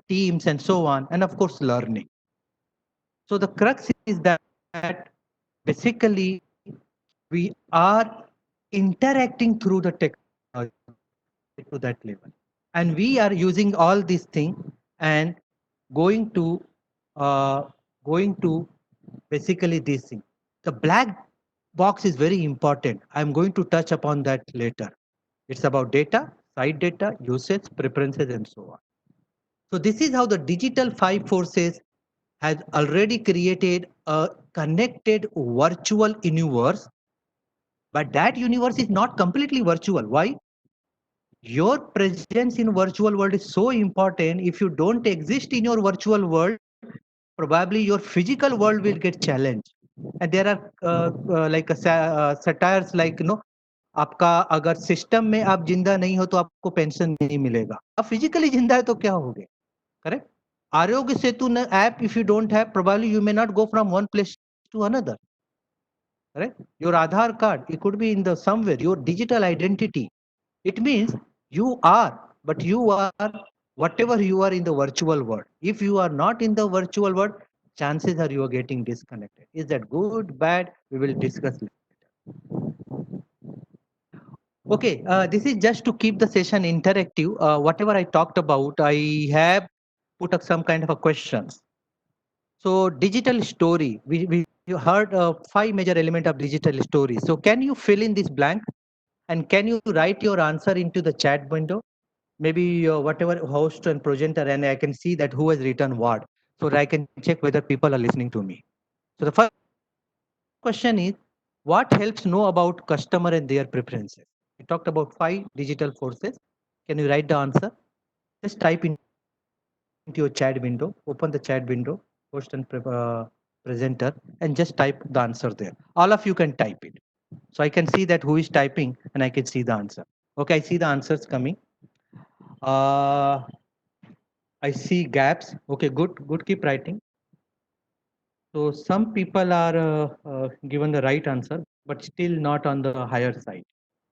Speaker 4: Teams, and so on, and of course learning. So the crux is that basically we are interacting through the technology to that level, and we are using all these things and going to uh, basically this thing. The black box is very important. I'm going to touch upon that later. It's about data, site data, usage, preferences, and so on. So this is how the digital five forces has already created a connected virtual universe, but that universe is not completely virtual. Why? Your presence in virtual world is so important. If you don't exist in your virtual world, probably your physical world will get challenged. And there are satires like आपका अगर system में आप जिंदा नहीं हो तो आपको pension नहीं मिलेगा. आप फिजिकली जिंदा है तो क्या होगे, correct? Aarogya Setu app, if you don't have, probably you may not go from one place to another, correct? Your Aadhaar card, it could be in the somewhere, your digital identity. It means you are, but you are whatever you are in the virtual world. If you are not in the virtual world, chances are you are getting disconnected. Is that good, bad? We will discuss later. Okay, this is just to keep the session interactive. Whatever I talked about, I have put up some kind of a questions. So digital story, we heard 5 major element of digital story. So can you fill in this blank and can you write your answer into the chat window? Maybe whatever host and presenter, and I can see that who has written what, so that I can check whether people are listening to me. So the first question is, what helps know about customer and their preferences? We talked about 5 digital forces. Can you write the answer? Just type into your chat window, open the chat window, host and presenter, and just type the answer there. All of you can type it. So I can see that who is typing and I can see the answer. Okay, I see the answers coming. I see gaps. Okay, good. Keep writing. So some people are given the right answer, but still not on the higher side.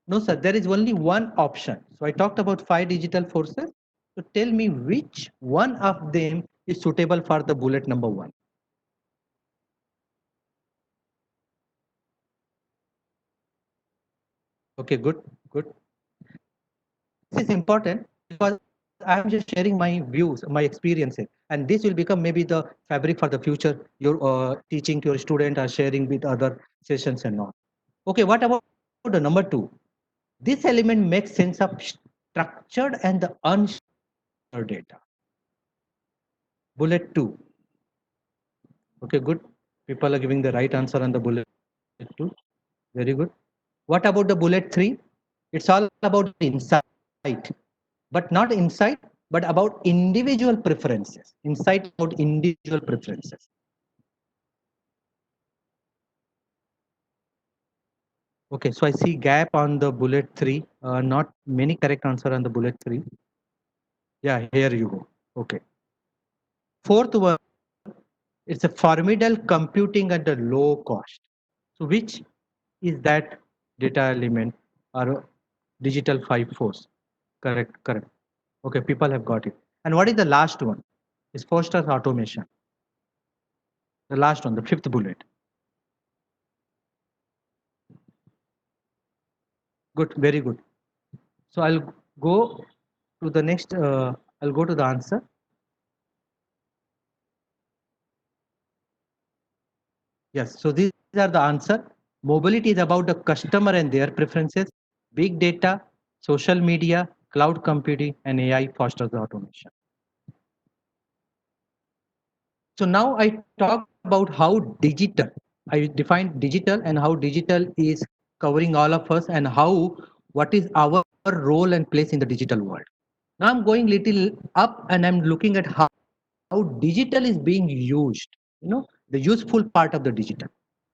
Speaker 4: No, sir, there is only one option. So I talked about 5 digital forces. So tell me which one of them is suitable for the bullet number 1. Okay, good. is important because I'm just sharing my views, my experiences, and this will become maybe the fabric for the future. You're teaching to your student or sharing with other sessions and all. Okay, what about the number two? This element makes sense of structured and the unstructured data. Bullet two. Okay, good. People are giving the right answer on the bullet two. Very good. What about the bullet three? It's all about insight, but not insight, but about individual preferences. Insight about individual preferences. Okay, so I see gap on the bullet three. Not many correct answer on the bullet three. Yeah, here you go. Okay. Fourth one, it's a formidable computing at a low cost. So which is that data element or digital 5 force? Correct, correct. Okay, people have got it. And what is the last one? Is Foster's automation. The last one, the fifth bullet. Good, very good. So I'll go to the next, I'll go to the answer. Yes, so these are the answer. Mobility is about the customer and their preferences. Big data, social media, cloud computing, and AI fosters the automation. So now I talk about how digital, I define digital and how digital is covering all of us and how, what is our role and place in the digital world. Now I'm going little up and I'm looking at how digital is being used, the useful part of the digital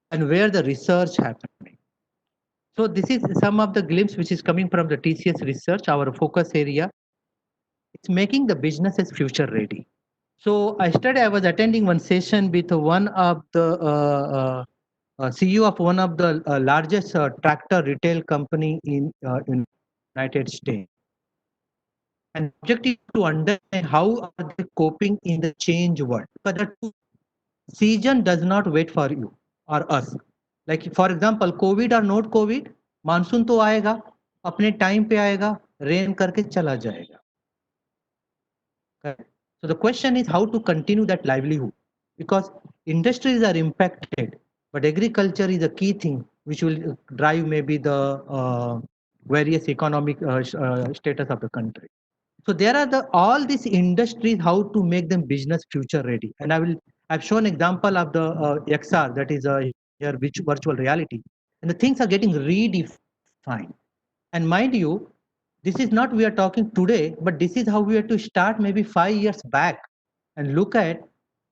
Speaker 4: and where the research happening. So this is some of the glimpse which is coming from the TCS research, our focus area. It's making the businesses future ready. So yesterday I was attending one session with one of the CEO of one of the largest tractor retail company in United States. And objective to understand how are they coping in the change world. Because the season does not wait for you or us. Like for example, COVID or not COVID, monsoon तो आएगा, अपने time पे आएगा, rain करके चला जाएगा. So the question is how to continue that livelihood, because industries are impacted, but agriculture is a key thing which will drive maybe the various economic status of the country. So there are all these industries, how to make them business future ready. And I've shown example of the XR, that is here which virtual reality, and the things are getting redefined. And mind you, this is not we are talking today, but this is how we have to start maybe 5 years back and look at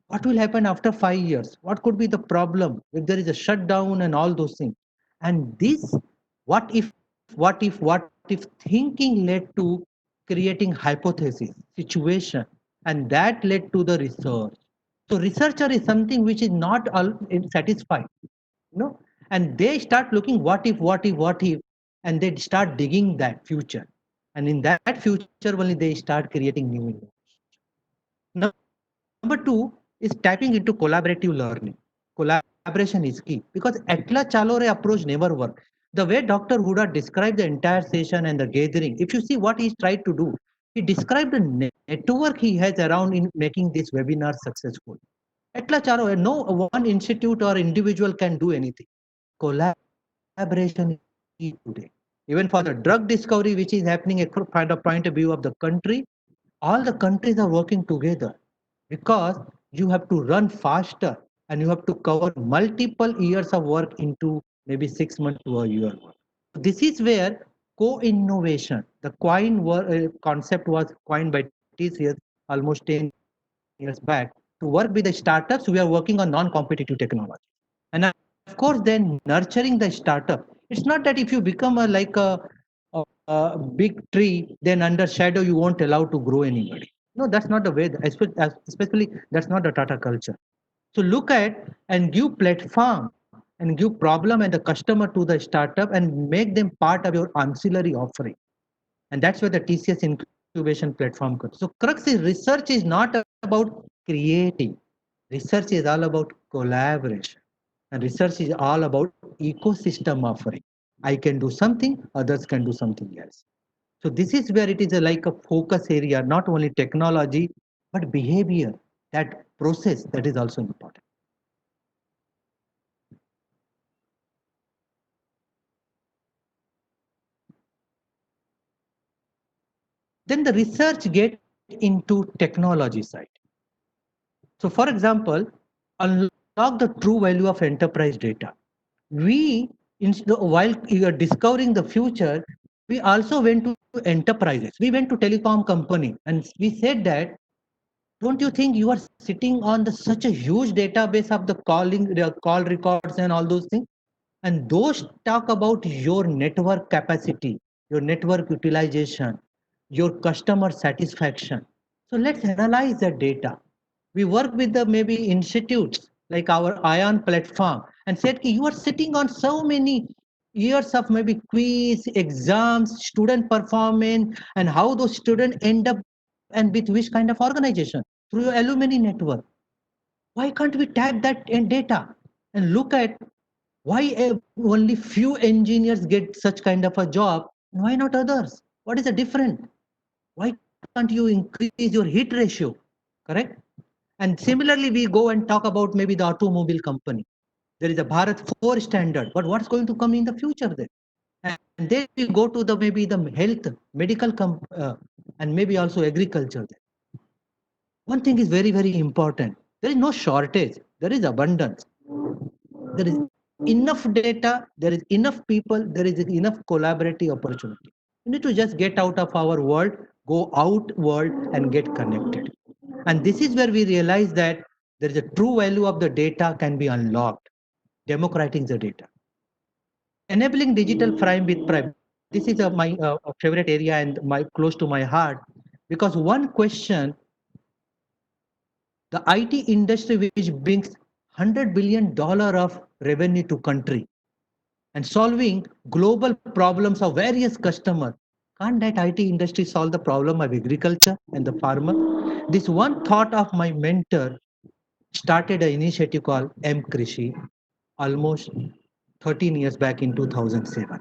Speaker 4: what will happen after 5 years. What could be the problem if there is a shutdown and all those things. And this, what if thinking led to creating hypothesis, situation, and that led to the research. So researcher is something which is not all satisfied, and they start looking what if, and they start digging that future. And in that future only they start creating new innovation. Number two is tapping into collaborative learning. Collaboration is key because Ekla Chalore approach never work. The way Dr. Huda described the entire session and the gathering, if you see what he tried to do, he described the network he has around in making this webinar successful. Ekla Chalore, no one institute or individual can do anything. Collaboration is key today. Even for the drug discovery, which is happening from the point of view of the country, all the countries are working together because you have to run faster and you have to cover multiple years of work into maybe 6 months to a year work. This is where co-innovation, the concept was coined by TCS almost 10 years back to work with the startups. We are working on non-competitive technology. And of course, then nurturing the startup. It's not that if you become a big tree, then under shadow you won't allow to grow anybody. No, that's not the way, especially that's not the Tata culture. So look at and give platform and give problem and the customer to the startup and make them part of your ancillary offering. And that's where the TCS incubation platform comes. So crux is research is not about creating. Research is all about collaboration. And research is all about ecosystem offering. I can do something, others can do something else. So this is where it is like a focus area, not only technology, but behavior, that process that is also important. Then the research get into technology side. So for example, unlock the true value of enterprise data. We, while you are discovering the future, we also went to enterprises. We went to telecom company and we said that, don't you think you are sitting on such a huge database of the call records and all those things? And those talk about your network capacity, your network utilization, your customer satisfaction. So let's analyze that data. We work with the maybe institutes like our ION platform and said, you are sitting on so many years of maybe quiz, exams, student performance, and how those students end up and with which kind of organization through your alumni network. Why can't we tag that in data and look at why only few engineers get such kind of a job? Why not others? What is the difference? Why can't you increase your hit ratio? Correct? And similarly, we go and talk about maybe the automobile company. There is a Bharat 4 standard, but what's going to come in the future then? And then we go to the maybe the health, medical, and maybe also agriculture. One thing is very, very important. There is no shortage. There is abundance. There is enough data. There is enough people. There is enough collaborative opportunity. We need to just get out of our world, go outward and get connected. And this is where we realize that there is a true value of the data can be unlocked, democratizing the data. Enabling digital crime with private. This is my favorite area and my close to my heart, because one question, the IT industry which brings $100 billion of revenue to country and solving global problems of various customers. Can't that IT industry solve the problem of agriculture and the farmer? This one thought of my mentor started an initiative called M-Krishi almost 13 years back in 2007.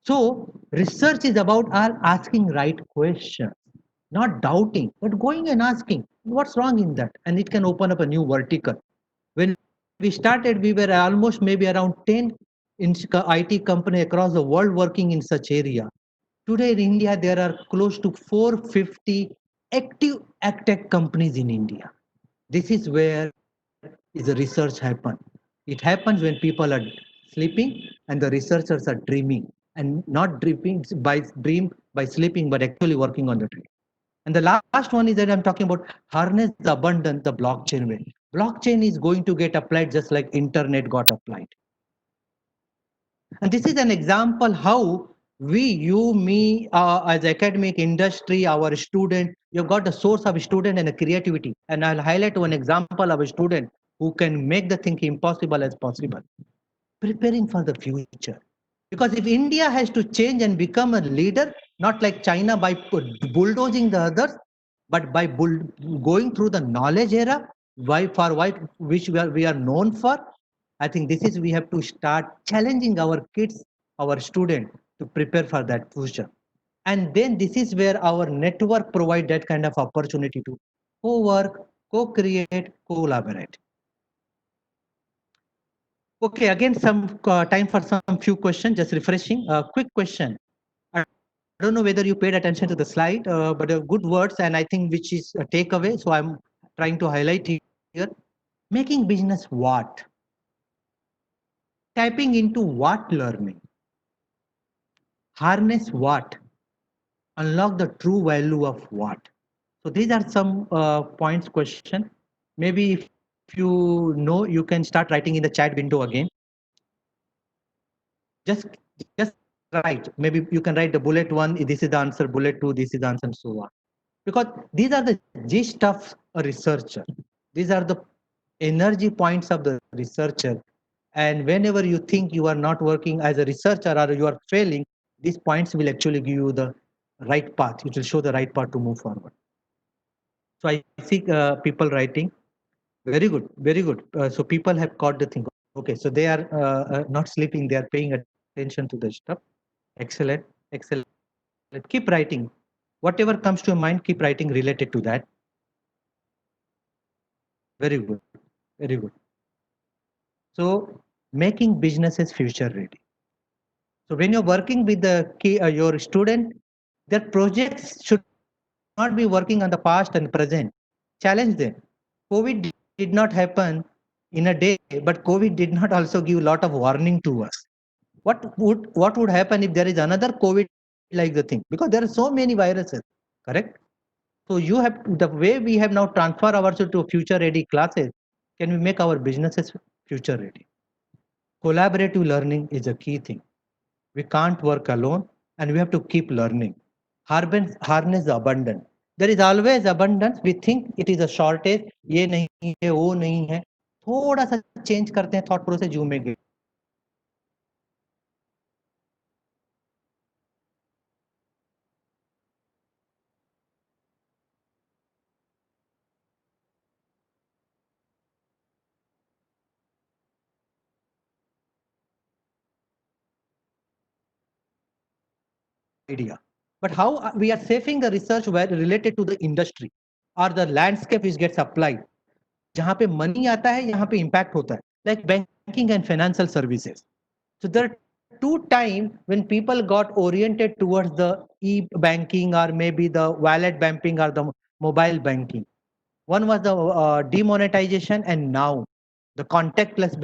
Speaker 4: So research is about our asking right questions, not doubting, but going and asking what's wrong in that, and it can open up a new vertical. When we started, we were almost maybe around 10 IT company across the world working in such area. Today in India, there are close to 450 active AgTech companies in India. This is where is the research happen. It happens when people are sleeping and the researchers are dreaming, and not dream by sleeping, but actually working on the dream. And the last one is that I'm talking about harness the abundance the blockchain way. Blockchain is going to get applied just like internet got applied. And this is an example how you, me, as academic industry, our student, you've got the source of student and the creativity. And I'll highlight one example of a student who can make the thing impossible as possible. Preparing for the future. Because if India has to change and become a leader, not like China by bulldozing the others, but by going through the knowledge era, which we are known for, I think this is we have to start challenging our kids, our students to prepare for that future. And then this is where our network provide that kind of opportunity to co-work, co-create, collaborate. Okay, again, some time for some few questions, just refreshing. Quick question. I don't know whether you paid attention to the slide, but good words, and I think which is a takeaway. So I'm trying to highlight here. Making business what? Tapping into what learning? Harness what? Unlock the true value of what? So these are some points question. Maybe if you know, you can start writing in the chat window again. Just write. Maybe you can write the bullet one, this is the answer, bullet two, this is the answer, and so on. Because these are the gist of a researcher. These are the energy points of the researcher. And whenever you think you are not working as a researcher or you are failing, these points will actually give you the right path. It will show the right path to move forward. So I see people writing. Very good, very good. So people have caught the thing. Okay, so they are not sleeping, they are paying attention to the stuff. Excellent, excellent. Keep writing. Whatever comes to your mind, keep writing related to that. Very good. Very good. So making businesses future ready. So when you're working with your student, their projects should not be working on the past and present. Challenge them. COVID did not happen in a day, but COVID did not also give a lot of warning to us. What would happen if there is another COVID like the thing? Because there are so many viruses, correct? So you have the way we have now transferred ourselves to future ready classes. Can we make our businesses future ready? Collaborative learning is a key thing. We can't work alone and we have to keep learning. Harness the abundance. There is always abundance. We think it is a shortage. ये नहीं है, वो नहीं है. थोड़ा सा change करते हैं thought process you make it. Idea. But how we are saving the research where related to the industry or the landscape which gets applied. जहाँ पे money आता है, यहाँ पे impact होता है. Like banking and financial services. So there are two times when people got oriented towards the e-banking or maybe the wallet banking or the mobile banking. One was the demonetization, and now the contactless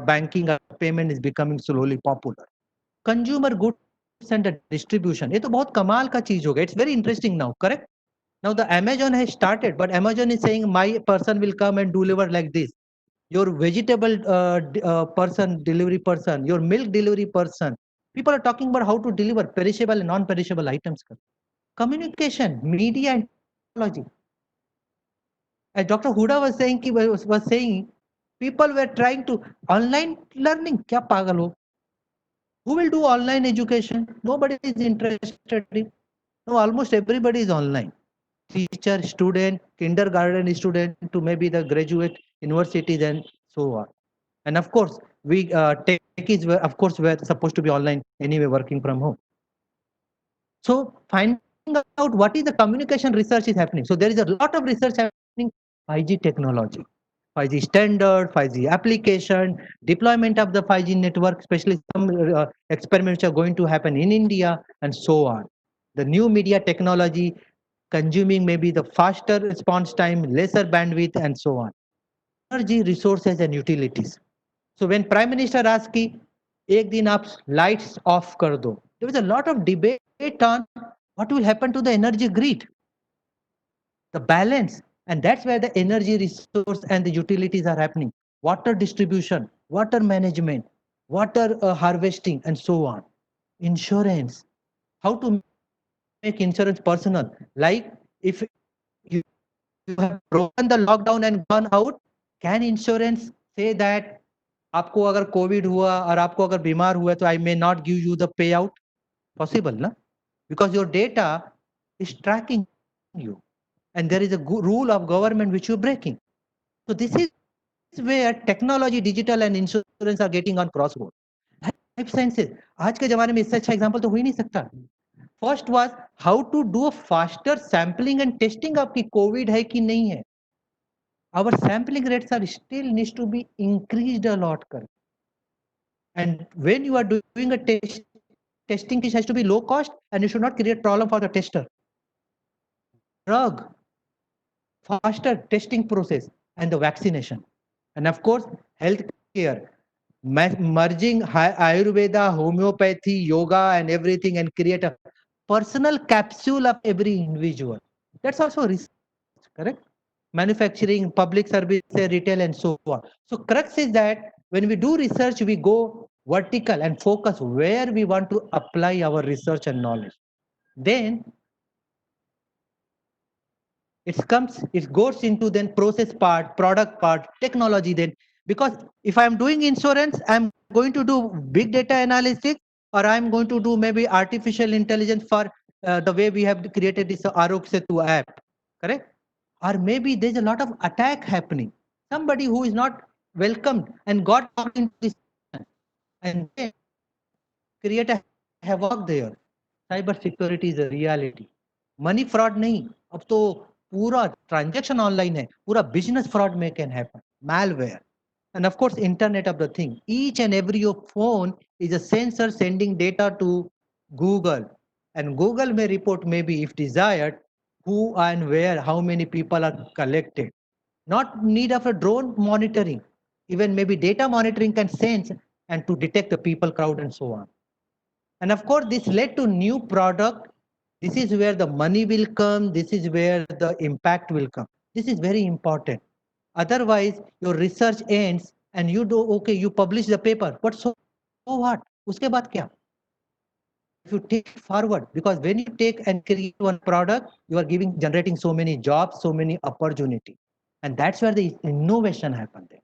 Speaker 4: banking payment is becoming slowly popular. Consumer goods and the distribution. ये तो बहुत कमाल का चीज हो गया. It's very interesting now, correct? Now the Amazon has started, but Amazon is saying my person will come and deliver like this. Your vegetable person, delivery person, your milk delivery person. People are talking about how to deliver perishable and non-perishable items. Communication, media and technology. As Dr. Huda was saying, people were trying to online learning. Kya pagal ho? Who will do online education? Nobody is interested in. No, almost everybody is online. Teacher, student, kindergarten student to maybe the graduate universities and so on. And of course, we techies were, of course, were supposed to be online anyway, working from home. So finding out what is the communication research is happening. So there is a lot of research happening. 5G technology, 5G standard, 5G application, deployment of the 5G network, especially some experiments are going to happen in India and so on. The new media technology consuming maybe the faster response time, lesser bandwidth and so on. Energy resources and utilities. So when Prime Minister asked ki, ek din aap lights off kar do, there was a lot of debate on what will happen to the energy grid, the balance, and that's where the energy resource and the utilities are happening. Water distribution, water management, water harvesting, and so on. Insurance, how to make insurance personal. Like if you have broken the lockdown and gone out, can insurance say that आपको अगर Covid हुआ और आपको अगर बीमार हुआ तो I may not give you the payout? Possible, na? Because your data is tracking you. And there is a rule of government which you're breaking. So this is where technology, digital and insurance are getting on crossroads. Life sciences. आज के जमाने में इससे अच्छा example तो हो ही नहीं सकता. First was how to do a faster sampling and testing of कि COVID है कि नहीं है. Our sampling rates are still needs to be increased a lot. And when you are doing a testing, it has to be low cost and you should not create problem for the tester. Drug, faster testing process and the vaccination. And of course, healthcare, merging Ayurveda, homeopathy, yoga and everything and create a personal capsule of every individual. That's also research, correct? Manufacturing, public service, retail and so on. So crux is that when we do research, we go vertical and focus where we want to apply our research and knowledge. Then it goes into then process part, product part, technology then. Because if I'm doing insurance, I'm going to do big data analysis or I'm going to do maybe artificial intelligence for the way we have created this Aarogya Setu app, correct? Or maybe there's a lot of attack happening. Somebody who is not welcomed and got into this and then create a havoc there. Cyber security is a reality. Money fraud नहीं, अब तो पूरा transaction online है, पूरा business fraud में can happen, malware. And of course, Internet of the Thing. Each and every phone is a sensor sending data to Google. And Google may report, maybe if desired, who and where, how many people are collected. Not need of a drone monitoring. Even maybe data monitoring can sense and to detect the people crowd and so on. And of course, this led to new product. This is where the money will come. This is where the impact will come. This is very important. Otherwise, your research ends and you do, okay, you publish the paper, but so what? Uske baad kya? If you take it forward, because when you take and create one product, you are giving, generating so many jobs, so many opportunity. And that's where the innovation happened there.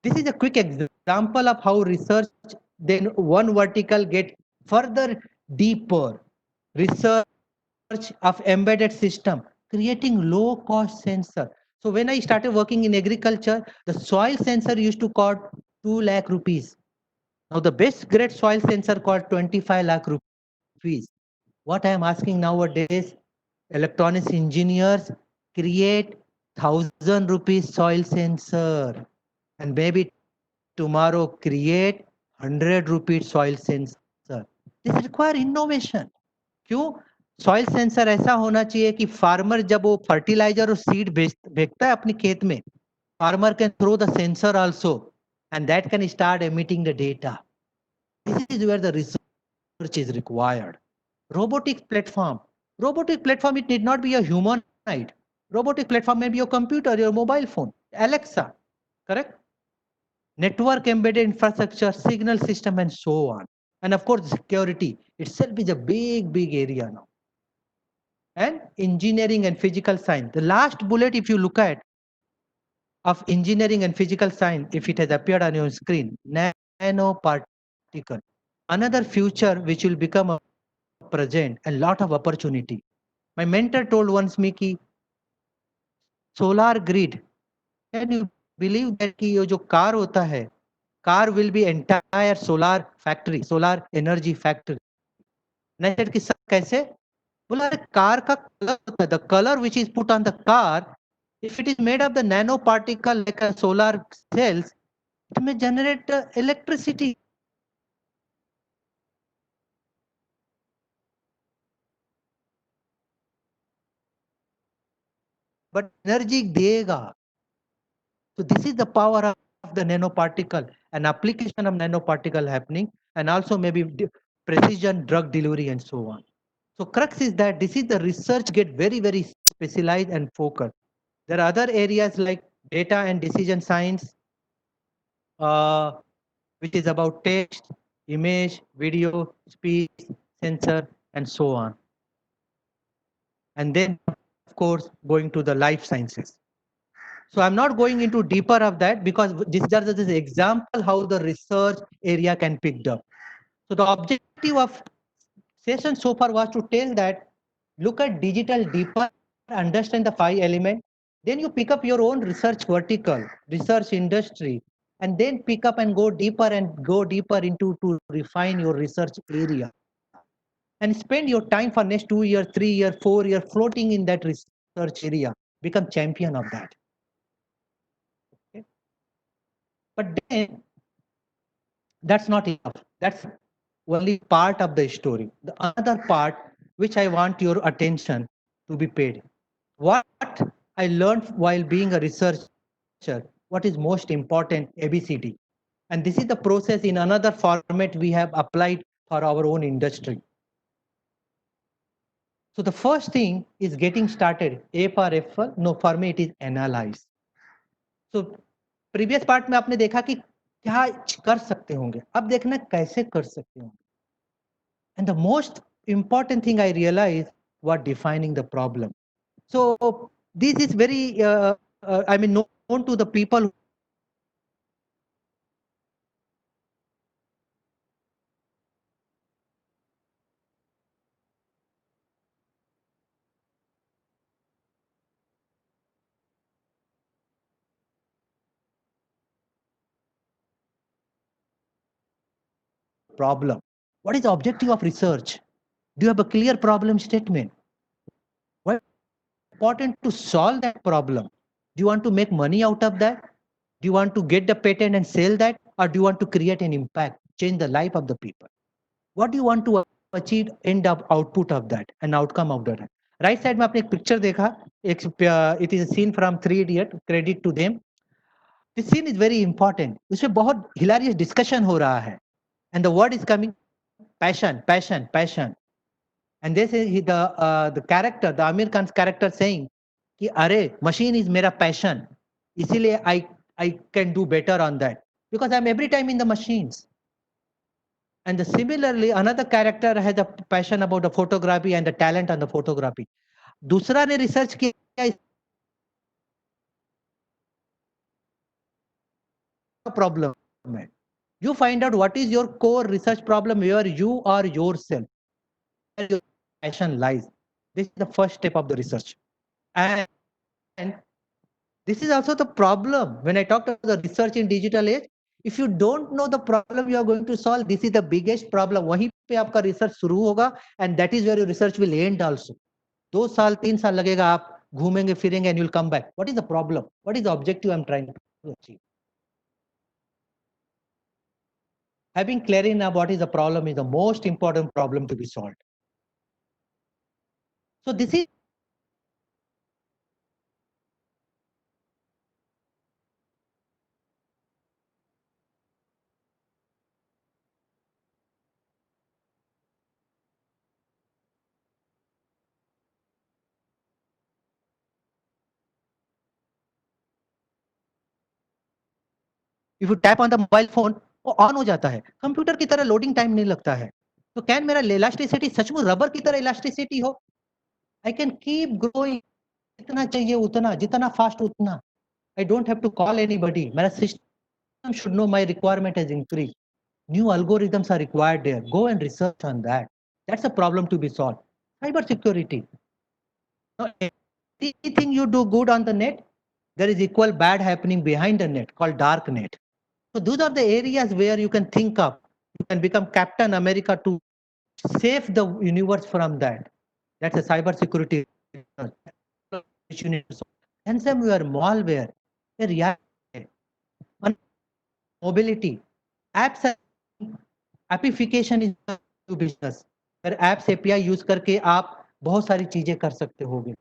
Speaker 4: This is a quick example of how research, then one vertical get further deeper. Research of embedded system, creating low cost sensor. So when I started working in agriculture, the soil sensor used to cost 2 lakh rupees. Now the best grade soil sensor cost 25 lakh rupees. What I am asking nowadays, electronics engineers create 1,000 rupees soil sensor, and maybe tomorrow create 100 rupees soil sensor. This require innovation. क्यों? Soil sensor ऐसा होना चाहिए कि farmer जब वो fertiliser और seed भेजता है अपने खेत में, farmer can throw the sensor also and that can start emitting the data. This is where the research is required. Robotics platform. Robotic platform, it need not be a humanoid. Robotic platform may be your computer, your mobile phone, Alexa, correct? Network embedded infrastructure, signal system, and so on. And of course, security itself is a big area now. And engineering and physical science. The last bullet, if you look at, of engineering and physical science, if it has appeared on your screen, nanoparticle. Another future which will become a present, a lot of opportunity. My mentor told once me कि solar grid, can you believe that कि ये जो car होता है, car will be entire solar factory, solar energy factory. And I said कि sir कैसे? बोला car का कलर होता है, the color which is put on the car, if it is made of the nanoparticle like a solar cells, it may generate electricity. But energy देगा. So this is the power of the nanoparticle, an application of nanoparticle happening, and also maybe precision drug delivery and so on. So crux is that this is the research get very specialized and focused. There are other areas like data and decision science, which is about text, image, video, speech, sensor, and so on. And then, of course, going to the life sciences. So I'm not going into deeper of that because this is just an example how the research area can pick up. So the objective of session so far was to tell that look at digital deeper, understand the 5 elements, then you pick up your own research vertical, research industry, and then pick up and go deeper into to refine your research area. And spend your time for next 2 years, 3 years, 4 years floating in that research area. Become champion of that. Okay? But then that's not enough. That's only part of the story. The other part which I want your attention to be paid. What I learned while being a researcher, what is most important, ABCD. And this is the process in another format we have applied for our own industry. So the first thing is getting started. A for apple, no, for me it is analyze. So previous part में आपने देखा कि क्या कर सकते होंगे, अब देखना कैसे कर सकते होंगे. And the most important thing I realized was defining the problem. So this is very, I mean, known to the people. Problem. What is the objective of research? Do you have a clear problem statement? What important to solve that problem? Do you want to make money out of that? Do you want to get the patent and sell that? Or do you want to create an impact, change the life of the people? What do you want to achieve, end up output of that, an outcome of that? Right side में आपने एक picture देखा, it is a scene from 3 Idiot, credit to them. This scene is very important. उसमें बहुत hilarious discussion हो रहा है. And the word is coming, passion, passion, passion. And this is the character, the Amir Khan's character saying कि अरे machine is मेरा passion, इसीलिए I can do better on that because I'm every time in the machines. And similarly, another character has a passion about the photography and the talent on the photography. दूसरा ने research किया problem है. You find out what is your core research problem where you are yourself, where your passion lies. This is the first step of the research. And this is also the problem when I talked about the research in digital age. If you don't know the problem you are going to solve, this is the biggest problem. वहीं पे आपका research शुरू होगा and that is where your research will end also. 2 साल 3 साल लगेगा, आप घूमेंगे फिरेंगे and you'll come back. What is the problem? What is the objective I'm trying to achieve? Having clarity now what is the problem is the most important problem to be solved. So this is if you tap on the mobile phone वो on हो जाता है. Computer की तरह loading time नहीं लगता है. तो कैन मेरा इलास्टिसिटी सचमुच रबर की तरह इलास्टिसिटी हो? आई कैन कीप ग्रोइंग, जितना चाहिए उतना, जितना फास्ट उतना. I don't have to call anybody. मेरा system should know my requirement has increase. New algorithms are required there. Go and research on that. That's a problem to be solved. Cyber security. Now, anything you do good on the net, there is equal bad happening behind the net called dark net. So those are the areas where you can think of. You can become Captain America to save the universe from that. That's a cyber security. Ransomware, malware, mobility, apps, appification is a business. पर apps API use करके आप बहुत सारी चीजें कर सकते होगे.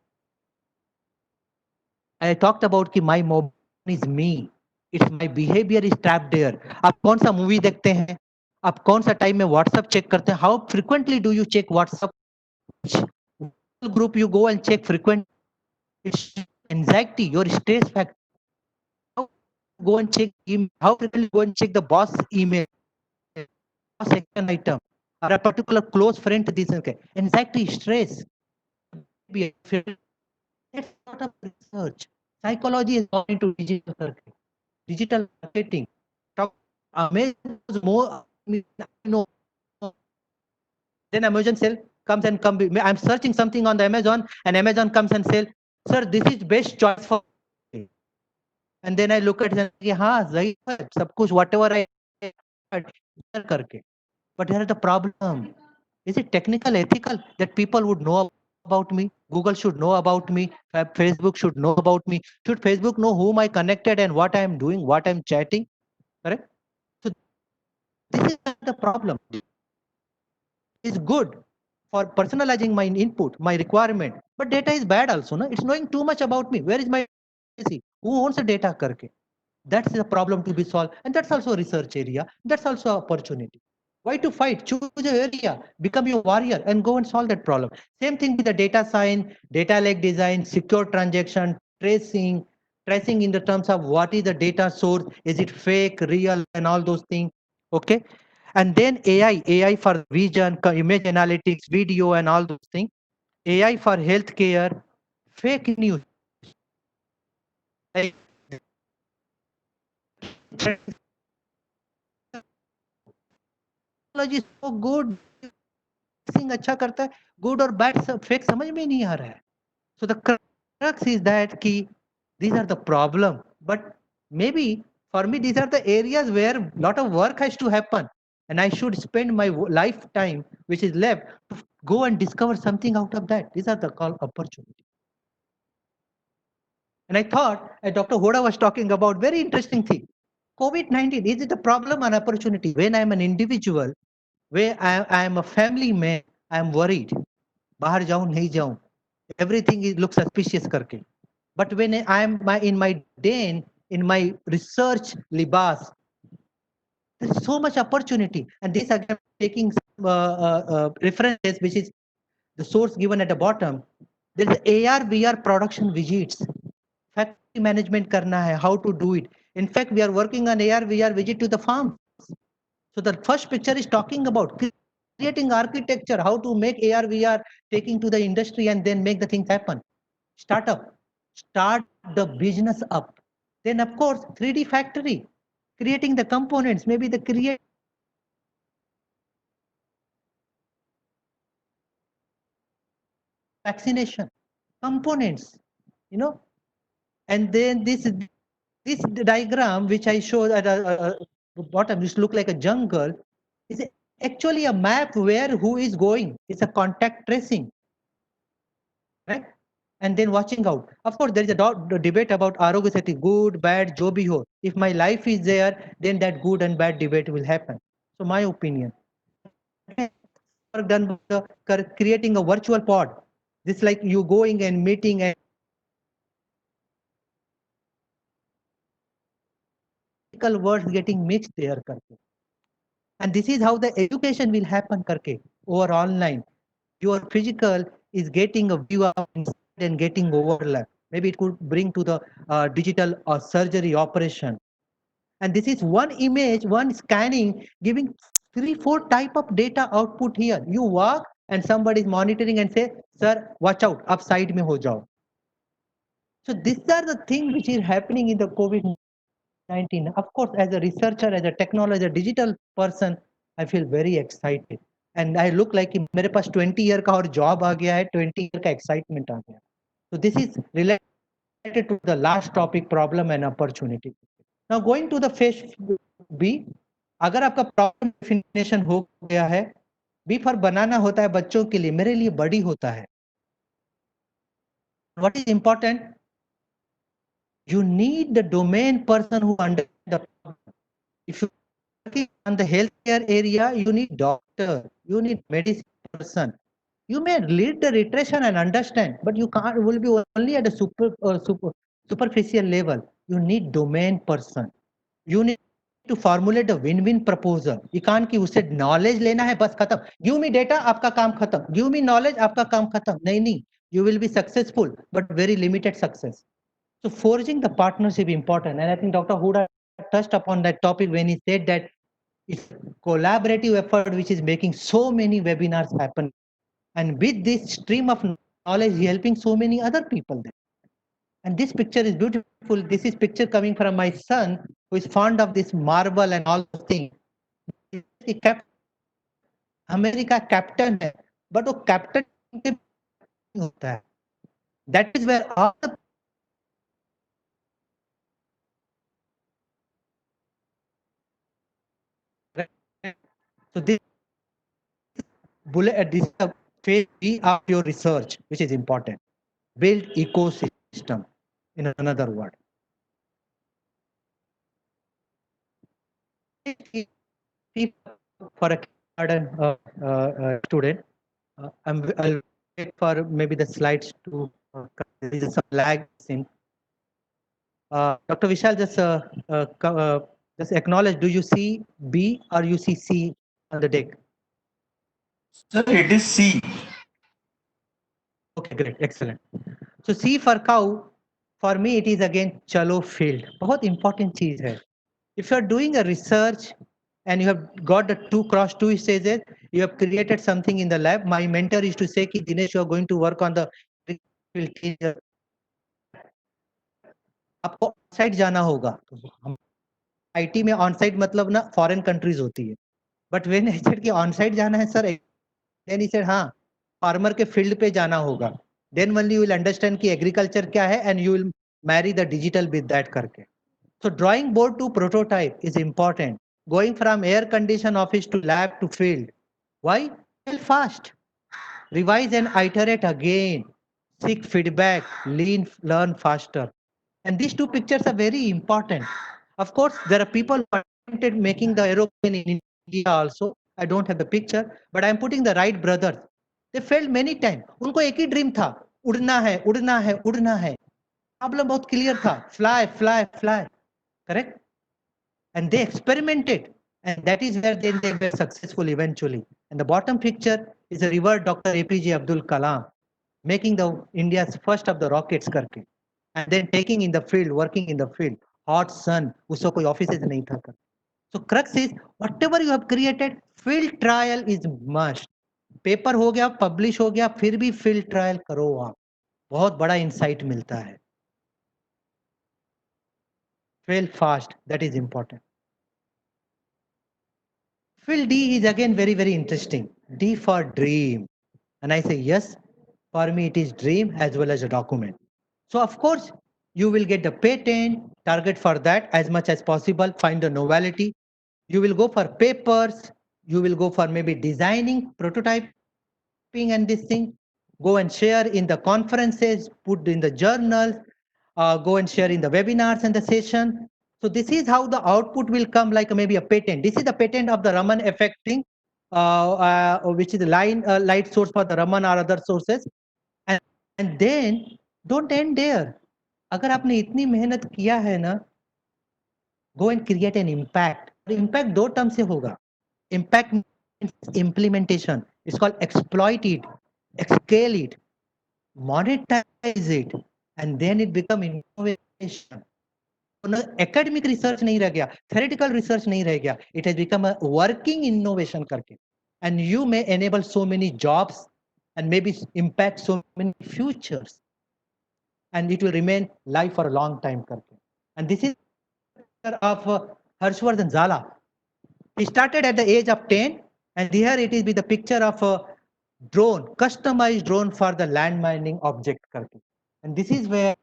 Speaker 4: I talked about कि my mobile is me. It's my behavior is trapped there. आप कौन सा मूवी देखते हैं, आप कौन सा टाइम में व्हाट्सएप चेक करते हैं, how frequently do you check WhatsApp, group you go and check frequent, it's anxiety, your stress factor, go and check email, how frequently go and check the boss email, boss action item, or a particular close friend to this. Okay, anxiety, stress. That's not a research. Psychology is going to digital marketing. Amazon was more, no. Then Amazon sell comes and come. I'm searching something on the Amazon, and Amazon comes and sell, sir, this is best choice for. And then I look at it and हाँ सही है सब कुछ whatever I करके. But here is the problem. Is it technical, ethical that people would know about me? Google should know about me. Facebook should know about me. Should Facebook know whom I connected and what I am doing, what I am chatting? Correct? So this is the problem. It's good for personalizing my input, my requirement. But data is bad also. No? It's knowing too much about me. Where is my privacy? Who owns the data? Karke? That's the problem to be solved. And that's also a research area. That's also opportunity. Why to fight? Choose your area, become your warrior and go and solve that problem. Same thing with the data science, data lake design, secure transaction, tracing in the terms of what is the data source, is it fake, real, and all those things. Okay. And then AI for vision, image analytics, video, and all those things. AI for healthcare, fake news. Technology is so good, अच्छा करता है, good or bad, fake समझ में नहीं आ रहा है. So the crux is that कि these are the problem, but maybe for me these are the areas where lot of work has to happen. and I should spend my lifetime, which is left, to go and discover something out of that. These are the called opportunity. And I thought, Dr. Hoda was talking about very interesting thing. COVID-19, is it a problem or an opportunity? When I'm an individual, where I am a family man, I am worried. बाहर जाऊं नहीं जाऊं, everything is looks suspicious करके. But when I am in my den, in my research libas, there's so much opportunity. And this again taking references, which is the source given at the bottom. There's AR VR production visits. Factory management karna hai, how to do it. In fact, we are working on AR VR visit to the farm. So the first picture is talking about creating architecture, how to make AR VR, taking to the industry and then make the things happen. Start the business up. Then of course, 3D factory, creating the components, maybe the create vaccination, components, you know, and then this diagram, which I showed at the bottom, which look like a jungle, is actually a map where who is going. It's a contact tracing, right? And then watching out. Of course, there is a debate about Arogya Seti, good, bad, jo bhi ho. If my life is there, then that good and bad debate will happen. So my opinion. Done creating a virtual pod. This like you going and meeting and words getting mixed there. And this is how the education will happen over online. Your physical is getting a view of and getting overlap. Maybe it could bring to the digital surgery operation. And this is one image, one scanning, giving 3-4 type of data output here. You walk and somebody is monitoring and say, sir, watch out, upside mein ho jao. So these are the things which is happening in the COVID-19. Of course, as a researcher, as a technology, as a digital person, I feel very excited. And I look like मेरे पास 20 year का और job आ गया है, 20 year का excitement आ गया. So this is related to the last topic, problem and opportunity. Now going to the phase B, अगर आपका problem definition हो गया है, B for बनाना होता है बच्चों के लिए, मेरे लिए बड़ी होता है. What is important? You need the domain person who understands the problem. If you working on the healthcare area, you need doctor, you need medicine person. You may lead the iteration and understand, but you can't will be only at a superficial level. You need domain person. You need to formulate a win-win proposal. You can't कि उसे knowledge लेना है बस खत्म. Give me data, आपका काम खत्म. Give me knowledge, आपका काम खत्म. नहीं. You will be successful, but very limited success. So forging the partnership important, and I think Dr. Huda touched upon that topic when he said that it's a collaborative effort which is making so many webinars happen. And with this stream of knowledge, he helping so many other people there. And this picture is beautiful. This is picture coming from my son, who is fond of this marble and all those things. He kept America captain है, but वो captain होता है. That is where all the so this bullet, this is the phase B of your research, which is important. Build ecosystem, in another word. For a kindergarten student, I'll wait for maybe the slides to there is some lag in. Dr. Vishal, just acknowledge, do you see B or you see C on the deck?
Speaker 3: Sir, it is C.
Speaker 4: Okay, great, excellent. So C for cow, for me it is again chalo field. बहुत important चीज है. If you are doing a research and you have got the 2x2 stages, you have created something in the lab. My mentor used to say, कि Dinesh, you are going to work on the field. आपको onsite जाना होगा. IT में onsite मतलब ना foreign countries होती है. But when I said कि ऑनसाइट जाना है सर, देन ही सेड हाँ, फार्मर के फील्ड पे जाना होगा. Then only you will understand कि एग्रीकल्चर क्या है and you will marry the digital with that करके. So drawing board to prototype is important. going from air conditioned office to lab to field. Why? Fail fast. Revise and iterate again. Seek feedback, learn faster. And these two pictures are very important. Of course, there are people who attempted making the aeroplane in India also. I don't have the picture, but I'm putting the Wright brothers. They failed many times. उनको एक ही dream था, उड़ना है, उड़ना है, उड़ना है. Problem बहुत क्लियर था, fly, fly, fly. Correct? And they experimented, and that is where then they were successful eventually. And the bottom picture is a revered Dr. APJ Abdul Kalam, making the India's first of the rockets करके, and then taking in the field, working in the field, hot sun, उसको कोई offices नहीं था कर. So crux is whatever you have created, field trial is must. Paper हो गया, publish हो गया, फिर भी field trial करो आप, बहुत बड़ा insight मिलता है. Fail fast, that is important. Field D is again very, very interesting. D for dream. And I say, yes, for me it is dream as well as a document. So of course, you will get the patent, target for that as much as possible, find the novelty. You will go for papers, you will go for maybe designing, prototyping and this thing. Go and share in the conferences, put in the journals, go and share in the webinars and the session. So this is how the output will come, like maybe a patent. This is the patent of the Raman effect thing, which is the light source for the Raman or other sources. And then don't end there. अगर आपने इतनी मेहनत किया है ना, go and create an impact. Impact दो term से होगा. Impact means implementation. It's called exploit it, scale it, monetize it, and then it become innovation. Academic research नहीं रह गया, theoretical research नहीं रह गया. It has become a working innovation करके. And you may enable so many jobs and maybe impact so many futures. And it will remain live for a long time करके. And this is of Harshvardhan Zala. He started at the age of 10, and here it is with the picture of a drone, customized drone for the land mining object करके. And this is where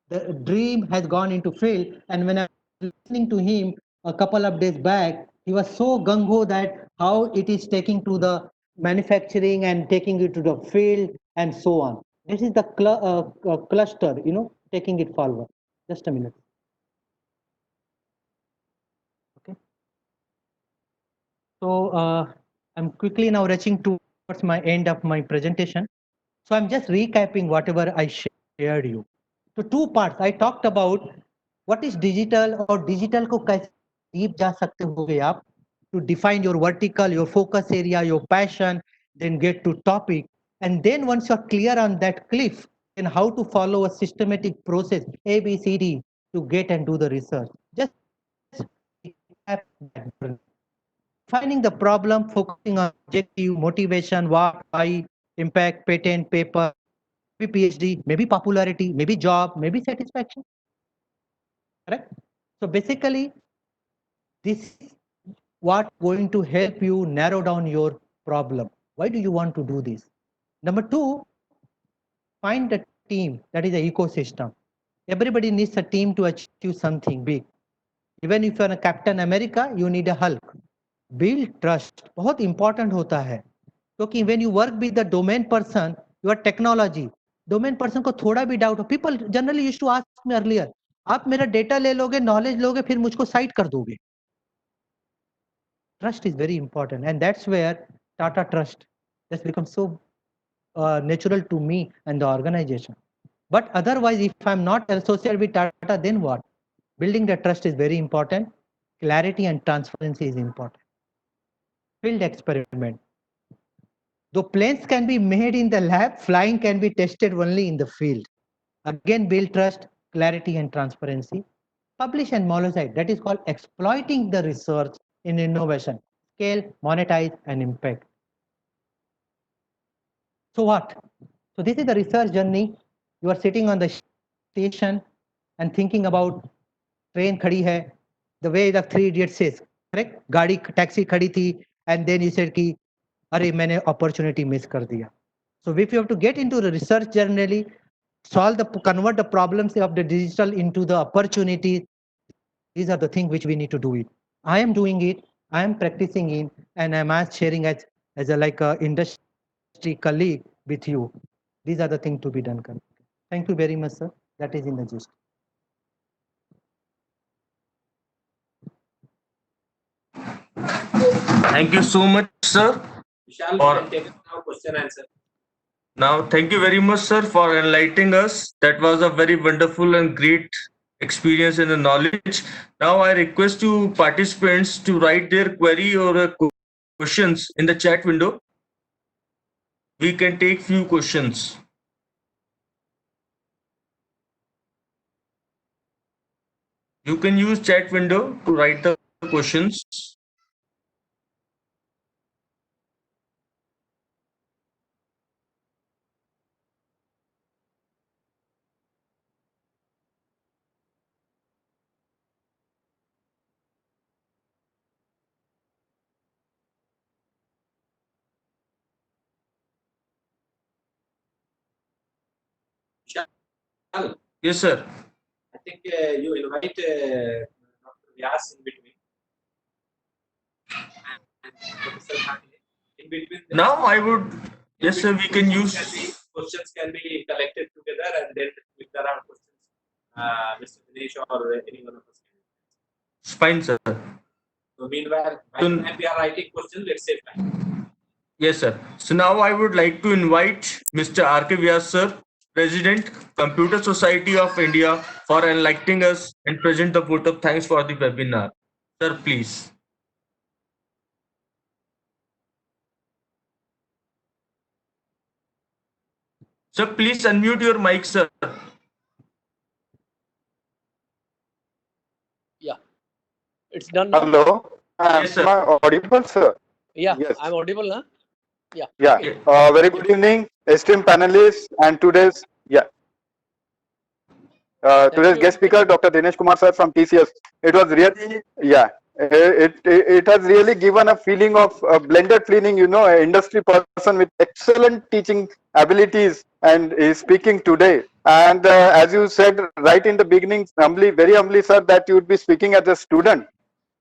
Speaker 4: the dream has gone into field. And when I was listening to him a couple of days back, he was so gung-ho that how it is taking to the manufacturing and taking it to the field and so on. This is the cluster, taking it forward. Just a minute. Okay. So I'm quickly now reaching towards my end of my presentation. So I'm just recapping whatever I shared you. So two parts I talked about what is digital or digital को कैसे deep जा सकते होगे आप to define your vertical, your focus area, your passion, then get to topic. And then once you're clear on that cliff, then how to follow a systematic process, A, B, C, D, to get and do the research. Just finding the problem, focusing on objective, motivation, why, impact, patent, paper, maybe PhD, maybe popularity, maybe job, maybe satisfaction. Correct? So basically, this is what going to help you narrow down your problem. Why do you want to do this? Number two, find a team that is an ecosystem. Everybody needs a team to achieve something big. Even if you're a Captain America, you need a Hulk. Build trust. बहुत important होता है. क्योंकि when you work with the domain person, your technology, domain person को थोड़ा भी doubt हो. People generally used to ask me earlier, आप मेरा data ले लोगे, knowledge लोगे, फिर मुझको cite कर दोगे. Trust is very important, and that's where Tata Trust has become so natural to me and the organization. But otherwise, if I'm not associated with Tata, then what? Building the trust is very important. Clarity and transparency is important. Field experiment. Though planes can be made in the lab, flying can be tested only in the field. Again, build trust, clarity, and transparency. Publish and monetize. That is called exploiting the research in innovation. Scale, monetize, and impact. So what? So this is the research journey. You are sitting on the station and thinking about train khadi hai. The way the 3 Idiots says, correct? Gaadi, taxi khadi thi, and then you said ki, अरे मैंने opportunity miss कर दिया. So if you have to get into the research generally, convert the problems of the digital into the opportunities, these are the things which we need to do it. I am doing it. I am practicing in, and I am sharing as a like a industry colleague with you. These are the things to be done. Thank you very much, sir. That is in the gist.
Speaker 3: Thank you so much, sir.
Speaker 2: Vishal, we
Speaker 3: Or
Speaker 2: can take now question answer.
Speaker 3: now, thank you very much, sir, for enlightening us. That was a very wonderful and great experience and knowledge. Now, I request you participants to write their query or questions in the chat window. We can take few questions. You can use chat window to write the questions.
Speaker 2: Vishal,
Speaker 3: Yes, sir.
Speaker 2: I think you invite Dr. Vyas in between. And Professor Khane. In between them,
Speaker 3: Now I would, yes, sir, we can use.
Speaker 2: questions can be collected together, and then if there are questions, Mr. Dinesh or any one of us can.
Speaker 3: It's fine, sir.
Speaker 2: So meanwhile, by the time we are writing questions, let's save time.
Speaker 3: Yes, sir. So now I would like to invite Mr. R.K. Vyas, sir, President, Computer Society of India, for enlightening us and present the vote of thanks for the webinar. Sir, please. Sir, please unmute your mic, sir.
Speaker 7: Yeah, it's done now.
Speaker 8: Hello.
Speaker 3: Yes, sir.
Speaker 8: Am I audible, sir?
Speaker 7: Yeah,
Speaker 8: Yes.
Speaker 7: I'm audible now. Yeah.
Speaker 8: Yeah.
Speaker 7: Okay.
Speaker 8: Very good evening, esteemed panelists, and today's today's
Speaker 7: you.
Speaker 8: guest speaker, Dr. Dinesh Kumar sir from TCS. It was really it has really given a feeling of a blended feeling. You know, an industry person with excellent teaching abilities, and is speaking today. And as you said right in the beginning, humbly, very humbly, sir, that you would be speaking as a student.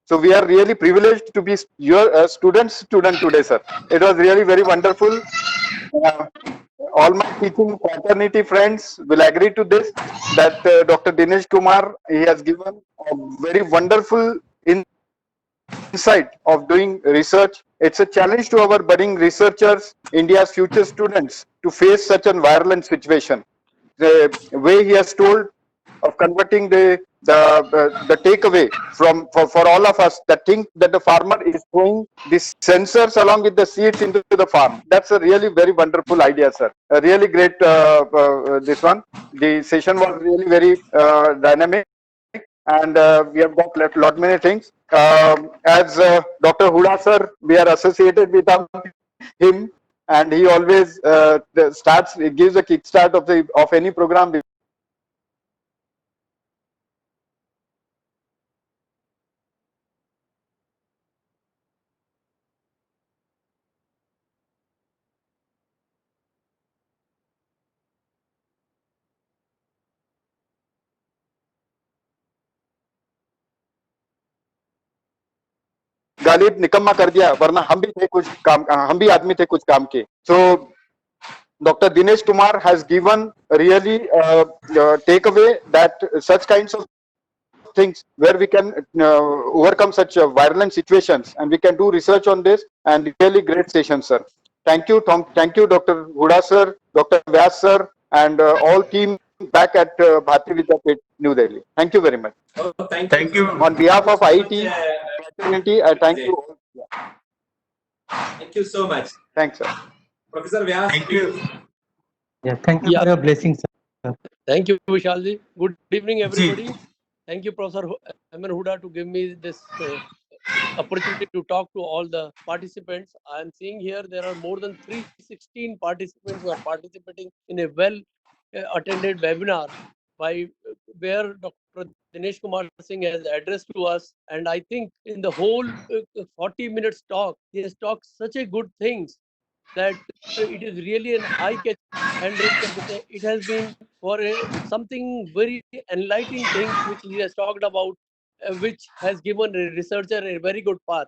Speaker 8: So we are really privileged to be your student today, sir. It was really very wonderful. Uh, all my teaching fraternity friends will agree to this, that Dr. Dinesh Kumar, he has given a very wonderful insight of doing research. It's a challenge to our budding researchers, India's future students, to face such a violent situation. The way he has told of converting the takeaway for all of us that think that the farmer is throwing these sensors along with the seeds into the farm. That's a really very wonderful idea, sir. A really great this one. The session was really very dynamic, and we have got lot many things. As Dr. Huda sir, we are associated with him, and he always gives a kickstart of any program. Ghalib निकम्मा कर दिया, वरना हम भी थे कुछ काम, हम भी आदमी थे कुछ काम के. So Dr. Dinesh Kumar has given really takeaway that such kinds of things where we can overcome such violent situations, and we can do research on this, and really great session, sir. Thank you, Dr. Huda sir, Dr. Vyas sir, and all team back at Bharati Vidyapit, New Delhi. Thank you very much.
Speaker 2: Oh,
Speaker 3: Thank you.
Speaker 8: On behalf of IIT fraternity, I thank you all.
Speaker 2: Thank you so much.
Speaker 8: Thanks, sir.
Speaker 2: Professor Vyas.
Speaker 3: Thank you.
Speaker 4: Yeah, thank you
Speaker 7: Yeah.
Speaker 4: for your blessings, sir.
Speaker 7: Thank you, Vishalji. Good evening,
Speaker 3: Ji.
Speaker 7: everybody. Thank you, Professor Aman Huda, to give me this opportunity to talk to all the participants. I am seeing here there are more than 316 participants who are participating in a well attended webinar by where Dr. Dinesh Kumar Singh has addressed to us. And I think in the whole 40 minutes talk, he has talked such a good things that it is really an eye-catch, and it has been for something very enlightening things which he has talked about, which has given a researcher a very good path.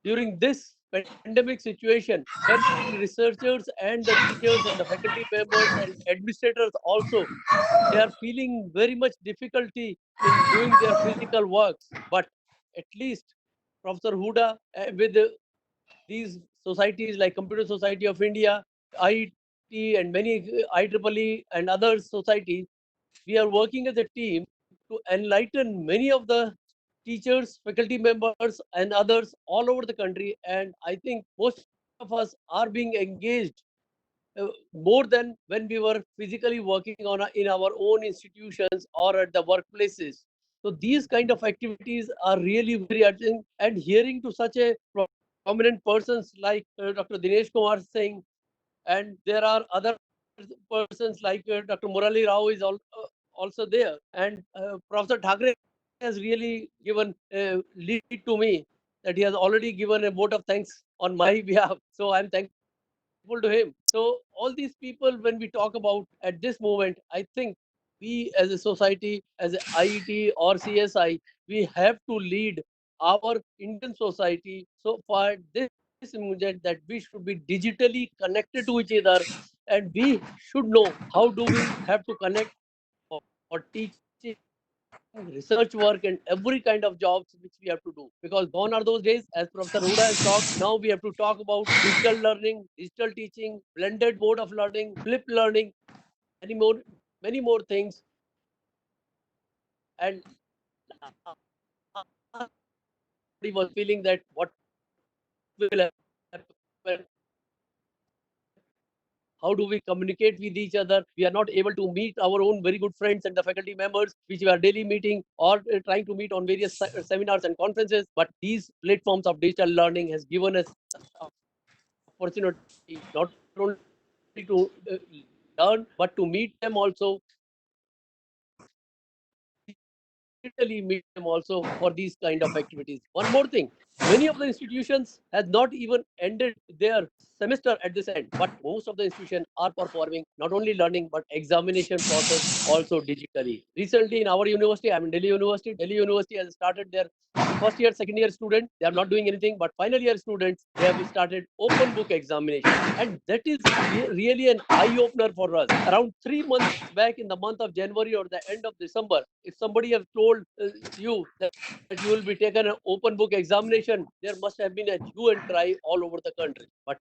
Speaker 7: during this pandemic situation, when researchers and the teachers and the faculty members and administrators also, they are feeling very much difficulty in doing their physical works. But at least Professor Huda, with these societies like Computer Society of India, IET, and many IEEE and other societies, we are working as a team to enlighten many of the teachers, faculty members, and others all over the country. And I think most of us are being engaged more than when we were physically working in our own institutions or at the workplaces. So these kind of activities are really very urgent. And hearing to such a prominent persons like Dr. Dinesh Kumar Singh, and there are other persons like Dr. Murali Rao is also there, and Professor Thackeray has really given lead to me that he has already given a vote of thanks on my behalf. So I'm thankful to him. So all these people, when we talk about at this moment, I think we as a society, as a IET or CSI, we have to lead our Indian society so far this immediate that we should be digitally connected to each other, and we should know how do we have to connect for teaching, research work, and every kind of jobs which we have to do. Because gone are those days, as Professor Huda has talked. Now we have to talk about digital learning, digital teaching, blended mode of learning, flip learning, many more things. And he was feeling that what will happen, how do we communicate with each other? We are not able to meet our own very good friends and the faculty members, which we are daily meeting or trying to meet on various seminars and conferences. But these platforms of digital learning has given us opportunity not only to learn, but to meet them also, digitally meet them also for these kind of activities. One more thing, many of the institutions has not even ended their semester at this end, but most of the institutions are performing not only learning but examination process also digitally. Recently in our university, I'm in Delhi University. Delhi University has started their first year, second year students. They are not doing anything, but final year students, they have started open book examination, and that is really an eye opener for us. Around 3 months back, in the month of January or the end of December, if somebody has told you that you will be taken an open book examination, there must have been a hue and cry all over the country. But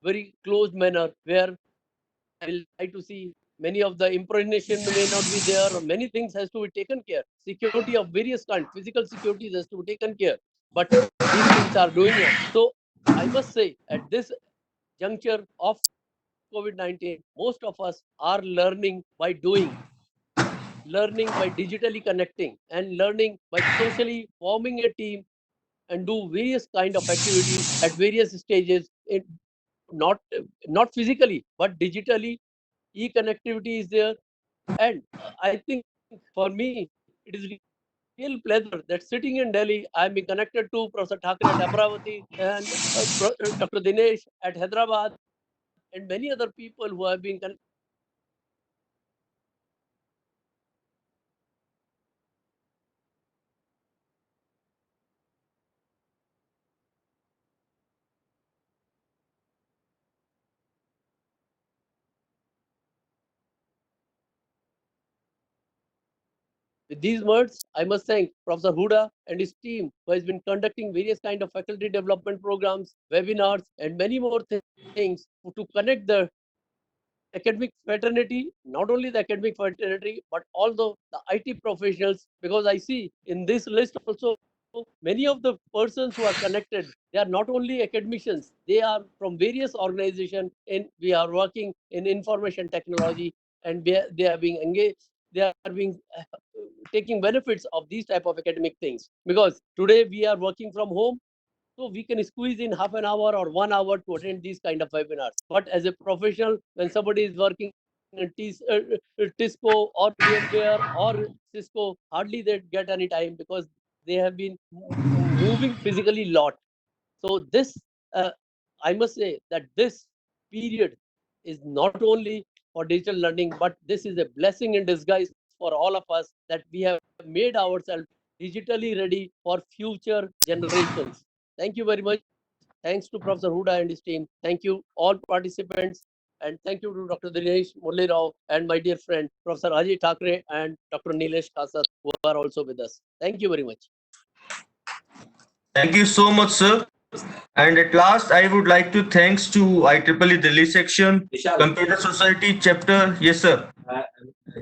Speaker 7: very closed manner, where I will try to see many of the impregnation may not be there, or many things has to be taken care. Security of various kinds, physical security has to be taken care. But these things are doing it. So I must say, at this juncture of COVID-19, most of us are learning by doing, learning by digitally connecting, and learning by socially forming a team and do various kind of activities at various stages. Not not physically, but digitally, e-connectivity is there. And I think for me, it is real pleasure that sitting in Delhi, I'm being connected to Professor Thackeray at Amravati and Dr. Dinesh at Hyderabad, and many other people who have been connected. With these words, I must thank Professor Huda and his team, who has been conducting various kind of faculty development programs, webinars, and many more things to connect the academic fraternity, not only the academic fraternity, but also the IT professionals, because I see in this list also many of the persons who are connected, they are not only academicians, they are from various organizations, and we are working in information technology, and they are being engaged, they are being taking benefits of these type of academic things. Because today we are working from home, so we can squeeze in half an hour or 1 hour to attend these kind of webinars. But as a professional, when somebody is working Tisco or VMware or Cisco, hardly they get any time because they have been moving physically lot. So this, I must say that this period is not only for digital learning, but this is a blessing in disguise for all of us that we have made ourselves digitally ready for future generations. Thank you very much. Thanks to Professor Huda and his team. Thank you all participants. And thank you to Dr. Dinesh Murli Rao and my dear friend, Professor Ajay Thakre and Dr. Nilesh Kasat, who are also with us. Thank you very much.
Speaker 3: Thank you so much, sir. And at last, I would like to thanks to IEEE Delhi section,
Speaker 2: Vishal,
Speaker 3: Computer Society chapter. Yes, sir.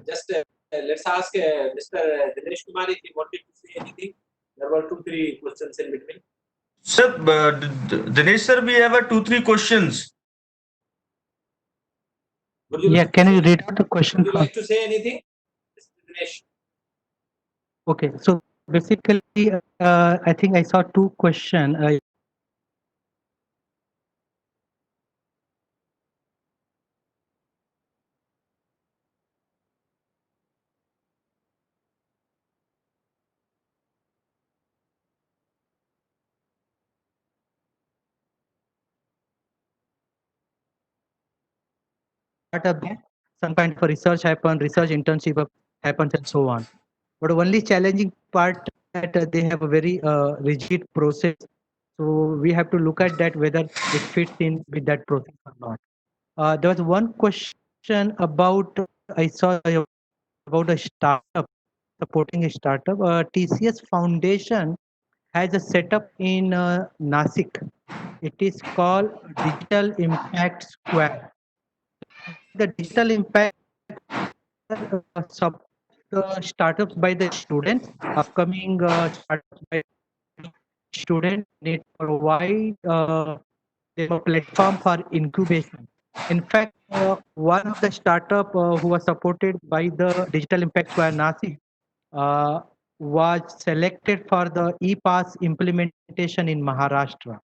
Speaker 2: just let's ask Mr. Dinesh Kumar if he wanted to say anything. There were 2-3 questions in between.
Speaker 3: Sir, Dinesh sir, we have 2-3 questions.
Speaker 2: Would you
Speaker 4: Yeah,
Speaker 2: like
Speaker 4: can
Speaker 2: to
Speaker 4: you
Speaker 2: say,
Speaker 4: read out the question
Speaker 2: would you
Speaker 4: first?
Speaker 2: like to say anything, Mr. Dinesh?
Speaker 4: Okay, so basically, I think I saw two questions. Startup, some kind of a research happen, research internship happens, and so on. But only challenging part that they have a very rigid process. So we have to look at that whether it fits in with that process or not. There was one question about I saw about a startup supporting a startup. TCS Foundation has a setup in Nasik. It is called Digital Impact Square. The digital impact sub startups by the students, upcoming startups by students need to provide them a platform for incubation. In fact, one of the startup who was supported by the Digital Impact Square Nasi uh, was selected for the e-pass implementation in Maharashtra.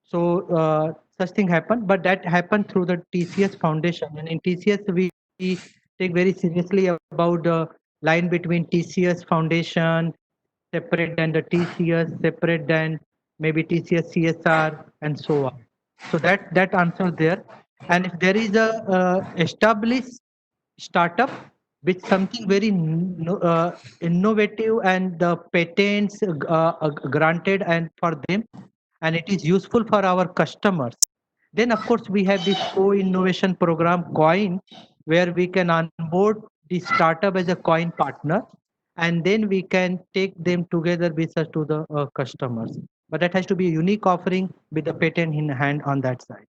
Speaker 4: So such thing happened, but that happened through the TCS Foundation. And in TCS, we take very seriously about the line between TCS Foundation, separate than the TCS, separate than maybe TCS CSR, and so on. So that answer there. And if there is a established startup with something very innovative and the patents granted and for them, and it is useful for our customers, then of course we have this co-innovation program coin, where we can onboard the startup as a coin partner, and then we can take them together with us to the customers. But that has to be a unique offering with the patent in hand on that side.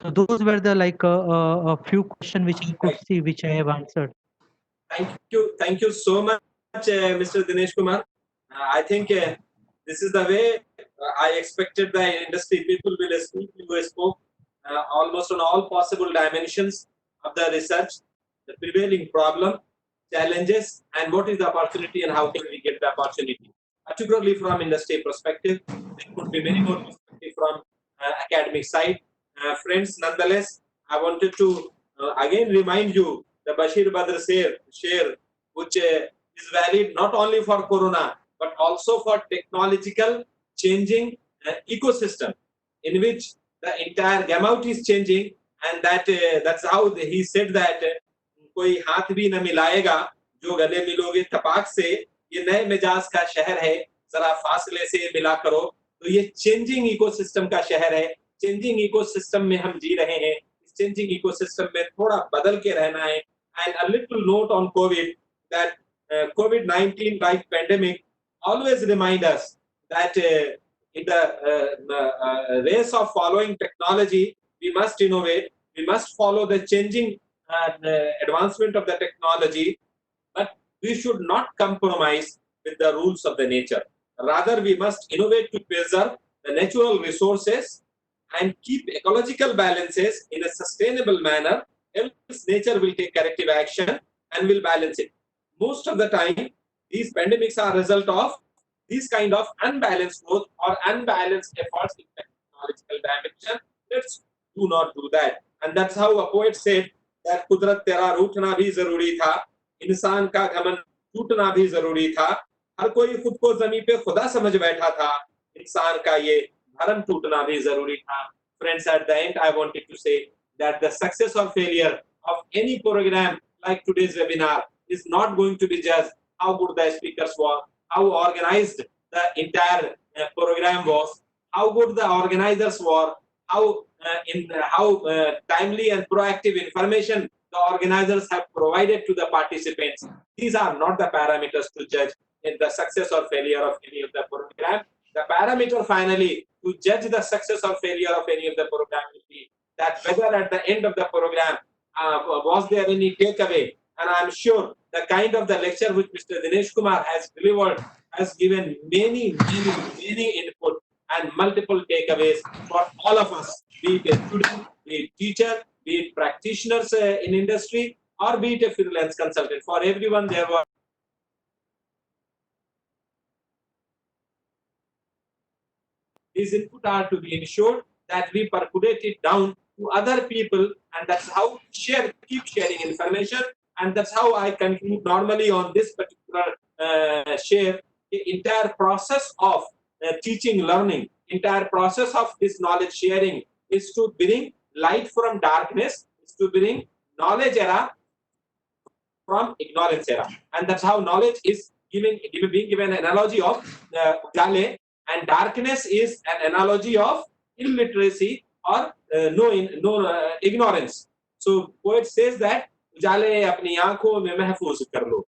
Speaker 4: So those were the a few questions which I could see, which I have answered.
Speaker 2: Thank you so much, Mr. Dinesh Kumar. I think this is the way I expected the industry people will speak. You spoke almost on all possible dimensions of the research, the prevailing problem, challenges, and what is the opportunity and how can we get the opportunity. Particularly from industry perspective, there could be many more perspective from academic side. Friends, nonetheless, I wanted to again remind you the Bashir Badr share, which is valid not only for Corona, but also for technological changing ecosystem in which the entire gamut is changing, and that's how he said that कोई हाथ भी न मिलाएगा जो गले मिलोगे तपाक से, ये नए मिजाज का शहर है, जरा फासले से मिला करो. तो ये चेंजिंग इकोसिस्टम का शहर है. चेंजिंग इकोसिस्टम में हम जी रहे हैं. इस चेंजिंग इकोसिस्टम में थोड़ा बदल के रहना है. And a little note on COVID, that COVID-19 like pandemic always remind us that in the race of following technology, we must innovate, we must follow the changing advancement of the technology, but we should not compromise with the rules of the nature. Rather, we must innovate to preserve the natural resources and keep ecological balances in a sustainable manner, else nature will take corrective action and will balance it. Most of the time, these pandemics are a result of these kind of unbalanced growth or unbalanced efforts in technological dimension. Let's do not do that. And that's how a poet said, that कुदरत तेरा रूठना भी जरूरी था, इंसान का घमंड टूटना भी जरूरी था, हर कोई खुद को जमीन पे खुदा समझ बैठा था, इंसान का ये भरम टूटना भी जरूरी था. Friends, at the end, I wanted to say that the success or failure of any program like today's webinar is not going to be judged how good the speakers were, how organized the entire program was, how good the organizers were, how timely and proactive information the organizers have provided to the participants. These are not the parameters to judge in the success or failure of any of the program. The parameter finally to judge the success or failure of any of the program will be that whether at the end of the program was there any takeaway. And I'm sure the kind of the lecture which Mr. Dinesh Kumar has delivered has given many input and multiple takeaways for all of us, be it a student, be it teacher, be it practitioners in industry, or be it a freelance consultant. For everyone, there were these input are to be ensured that we percolate it down to other people, and that's how keep sharing information, and that's how I conclude normally on this particular share. The entire process of teaching, learning, entire process of this knowledge sharing is to bring light from darkness, is to bring knowledge era from ignorance era, and that's how knowledge is being given an analogy of Ujale, and darkness is an analogy of illiteracy or ignorance. So poet says that उजाले अपनी आंखों में महफूज कर लो,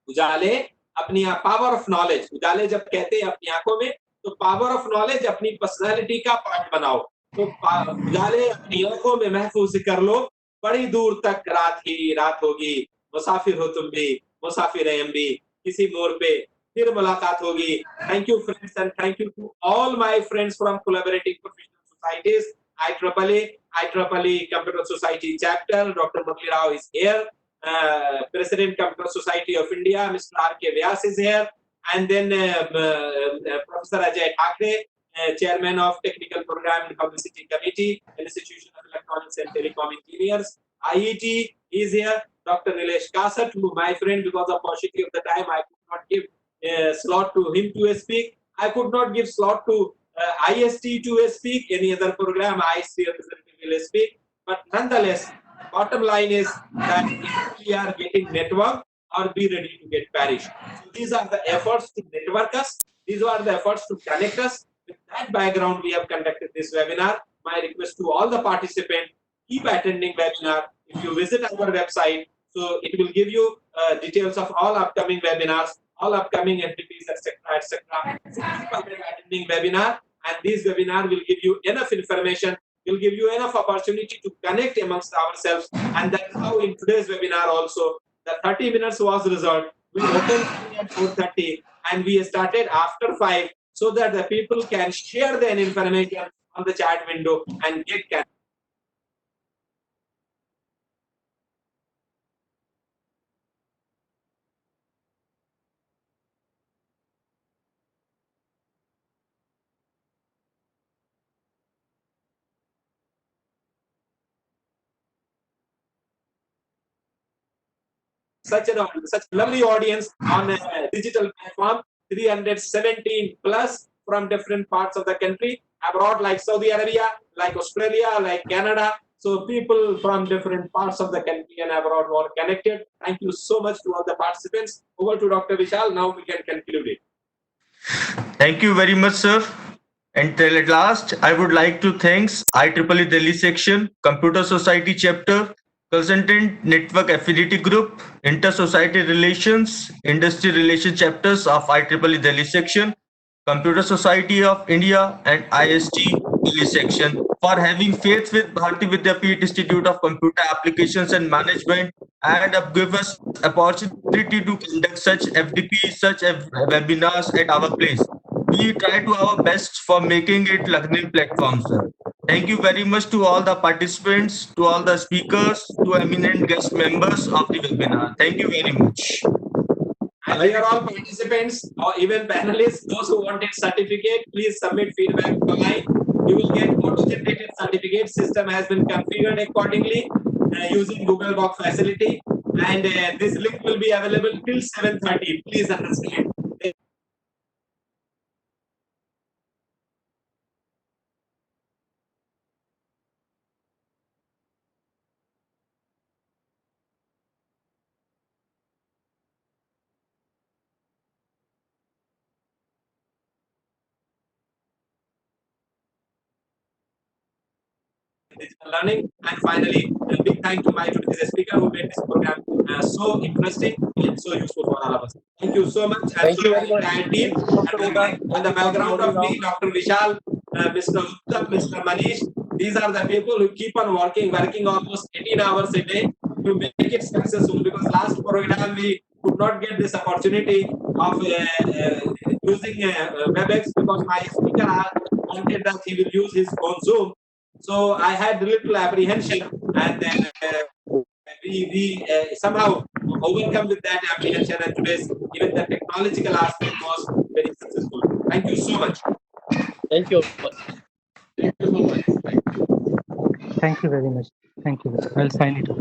Speaker 2: उजाले अपनी power of knowledge, उजाले जब कहते हैं अपनी आंखों में तो पावर ऑफ नॉलेज अपनी पर्सनालिटी का पार्ट बनाओ, तो उजाले अपनी आंखों में महफूज कर लो, बड़ी दूर तक रात ही रात होगी, मुसाफिर हो तुम भी, मुसाफिर हैं हम भी, किसी मोड़ पे फिर मुलाकात होगी. Thank you friends, and thank you to all my friends from collaborating professional societies, IEEE Computer Society chapter. Dr. Murali Rao is here, President Computer Society of India, Mr. R.K. Vyas is here, and then Professor Ajay Thakre, Chairman of Technical Program and Publicity Committee, Institution of Electronics and Telecom Engineers, IET is here. Dr. Nilesh Kasat, who my friend, because of paucity of the time, I could not give slot to him to speak. I could not give slot to IST to speak. Any other program, IST representative will speak. But nonetheless, bottom line is that if we are getting network, or be ready to get parish. So these are the efforts to network us. These are the efforts to connect us. With that background, we have conducted this webinar. My request to all the participants, keep attending webinar. If you visit our website, so it will give you details of all upcoming webinars, all upcoming entities, etc., etc. So keep attending webinar, and this webinar will give you enough information, will give you enough opportunity to connect amongst ourselves, and that's how in today's webinar also, the 30 minutes was reserved. We opened at 4:30, and we started after 5, so that the people can share their information on the chat window and get connected. Such a lovely audience on a digital platform, 317 plus from different parts of the country, abroad like Saudi Arabia, like Australia, like Canada. So people from different parts of the country and abroad were connected. Thank you so much to all the participants. Over to Dr. Vishal. Now we can conclude it.
Speaker 3: Thank you very much, sir. And till at last, I would like to thank IEEE Delhi section, Computer Society chapter, Consultant Network Affinity Group, Inter-Society Relations, Industry Relations chapters of IEEE Delhi section, Computer Society of India, and IST Delhi section for having faith with Bharati Vidyapeeth Institute of Computer Applications and Management, and give us opportunity to conduct such FDP, such webinars at our place. We try to our best for making it learning platform, sir. Thank you very much to all the participants, to all the speakers, to eminent guest members of the webinar. Thank you very much.
Speaker 2: And here all participants or even panelists, those who wanted certificate, please submit feedback online. You will get auto-generated certificate. System has been configured accordingly. using Google Doc facility, and this link will be available till 7:30. Please understand. Digital learning, and finally a big thank to my today's speaker who made this program so interesting and so useful for all of us. Thank you so much.
Speaker 7: Thank you very much.
Speaker 2: Entire team. On the background of me, Dr. Vishal, Mr. Uttam, Mr. Manish, these are the people who keep on working almost 18 hours a day to make it successful, because last program we could not get this opportunity of using WebEx, because my speaker wanted that he will use his own Zoom. So I had a little apprehension, and then we somehow overcome with that apprehension, and today's even the technological aspect was very successful. Thank you so much.
Speaker 7: Thank you.
Speaker 5: Thank you so much. Thank you.
Speaker 4: Thank you very much. Thank you. I'll sign it off.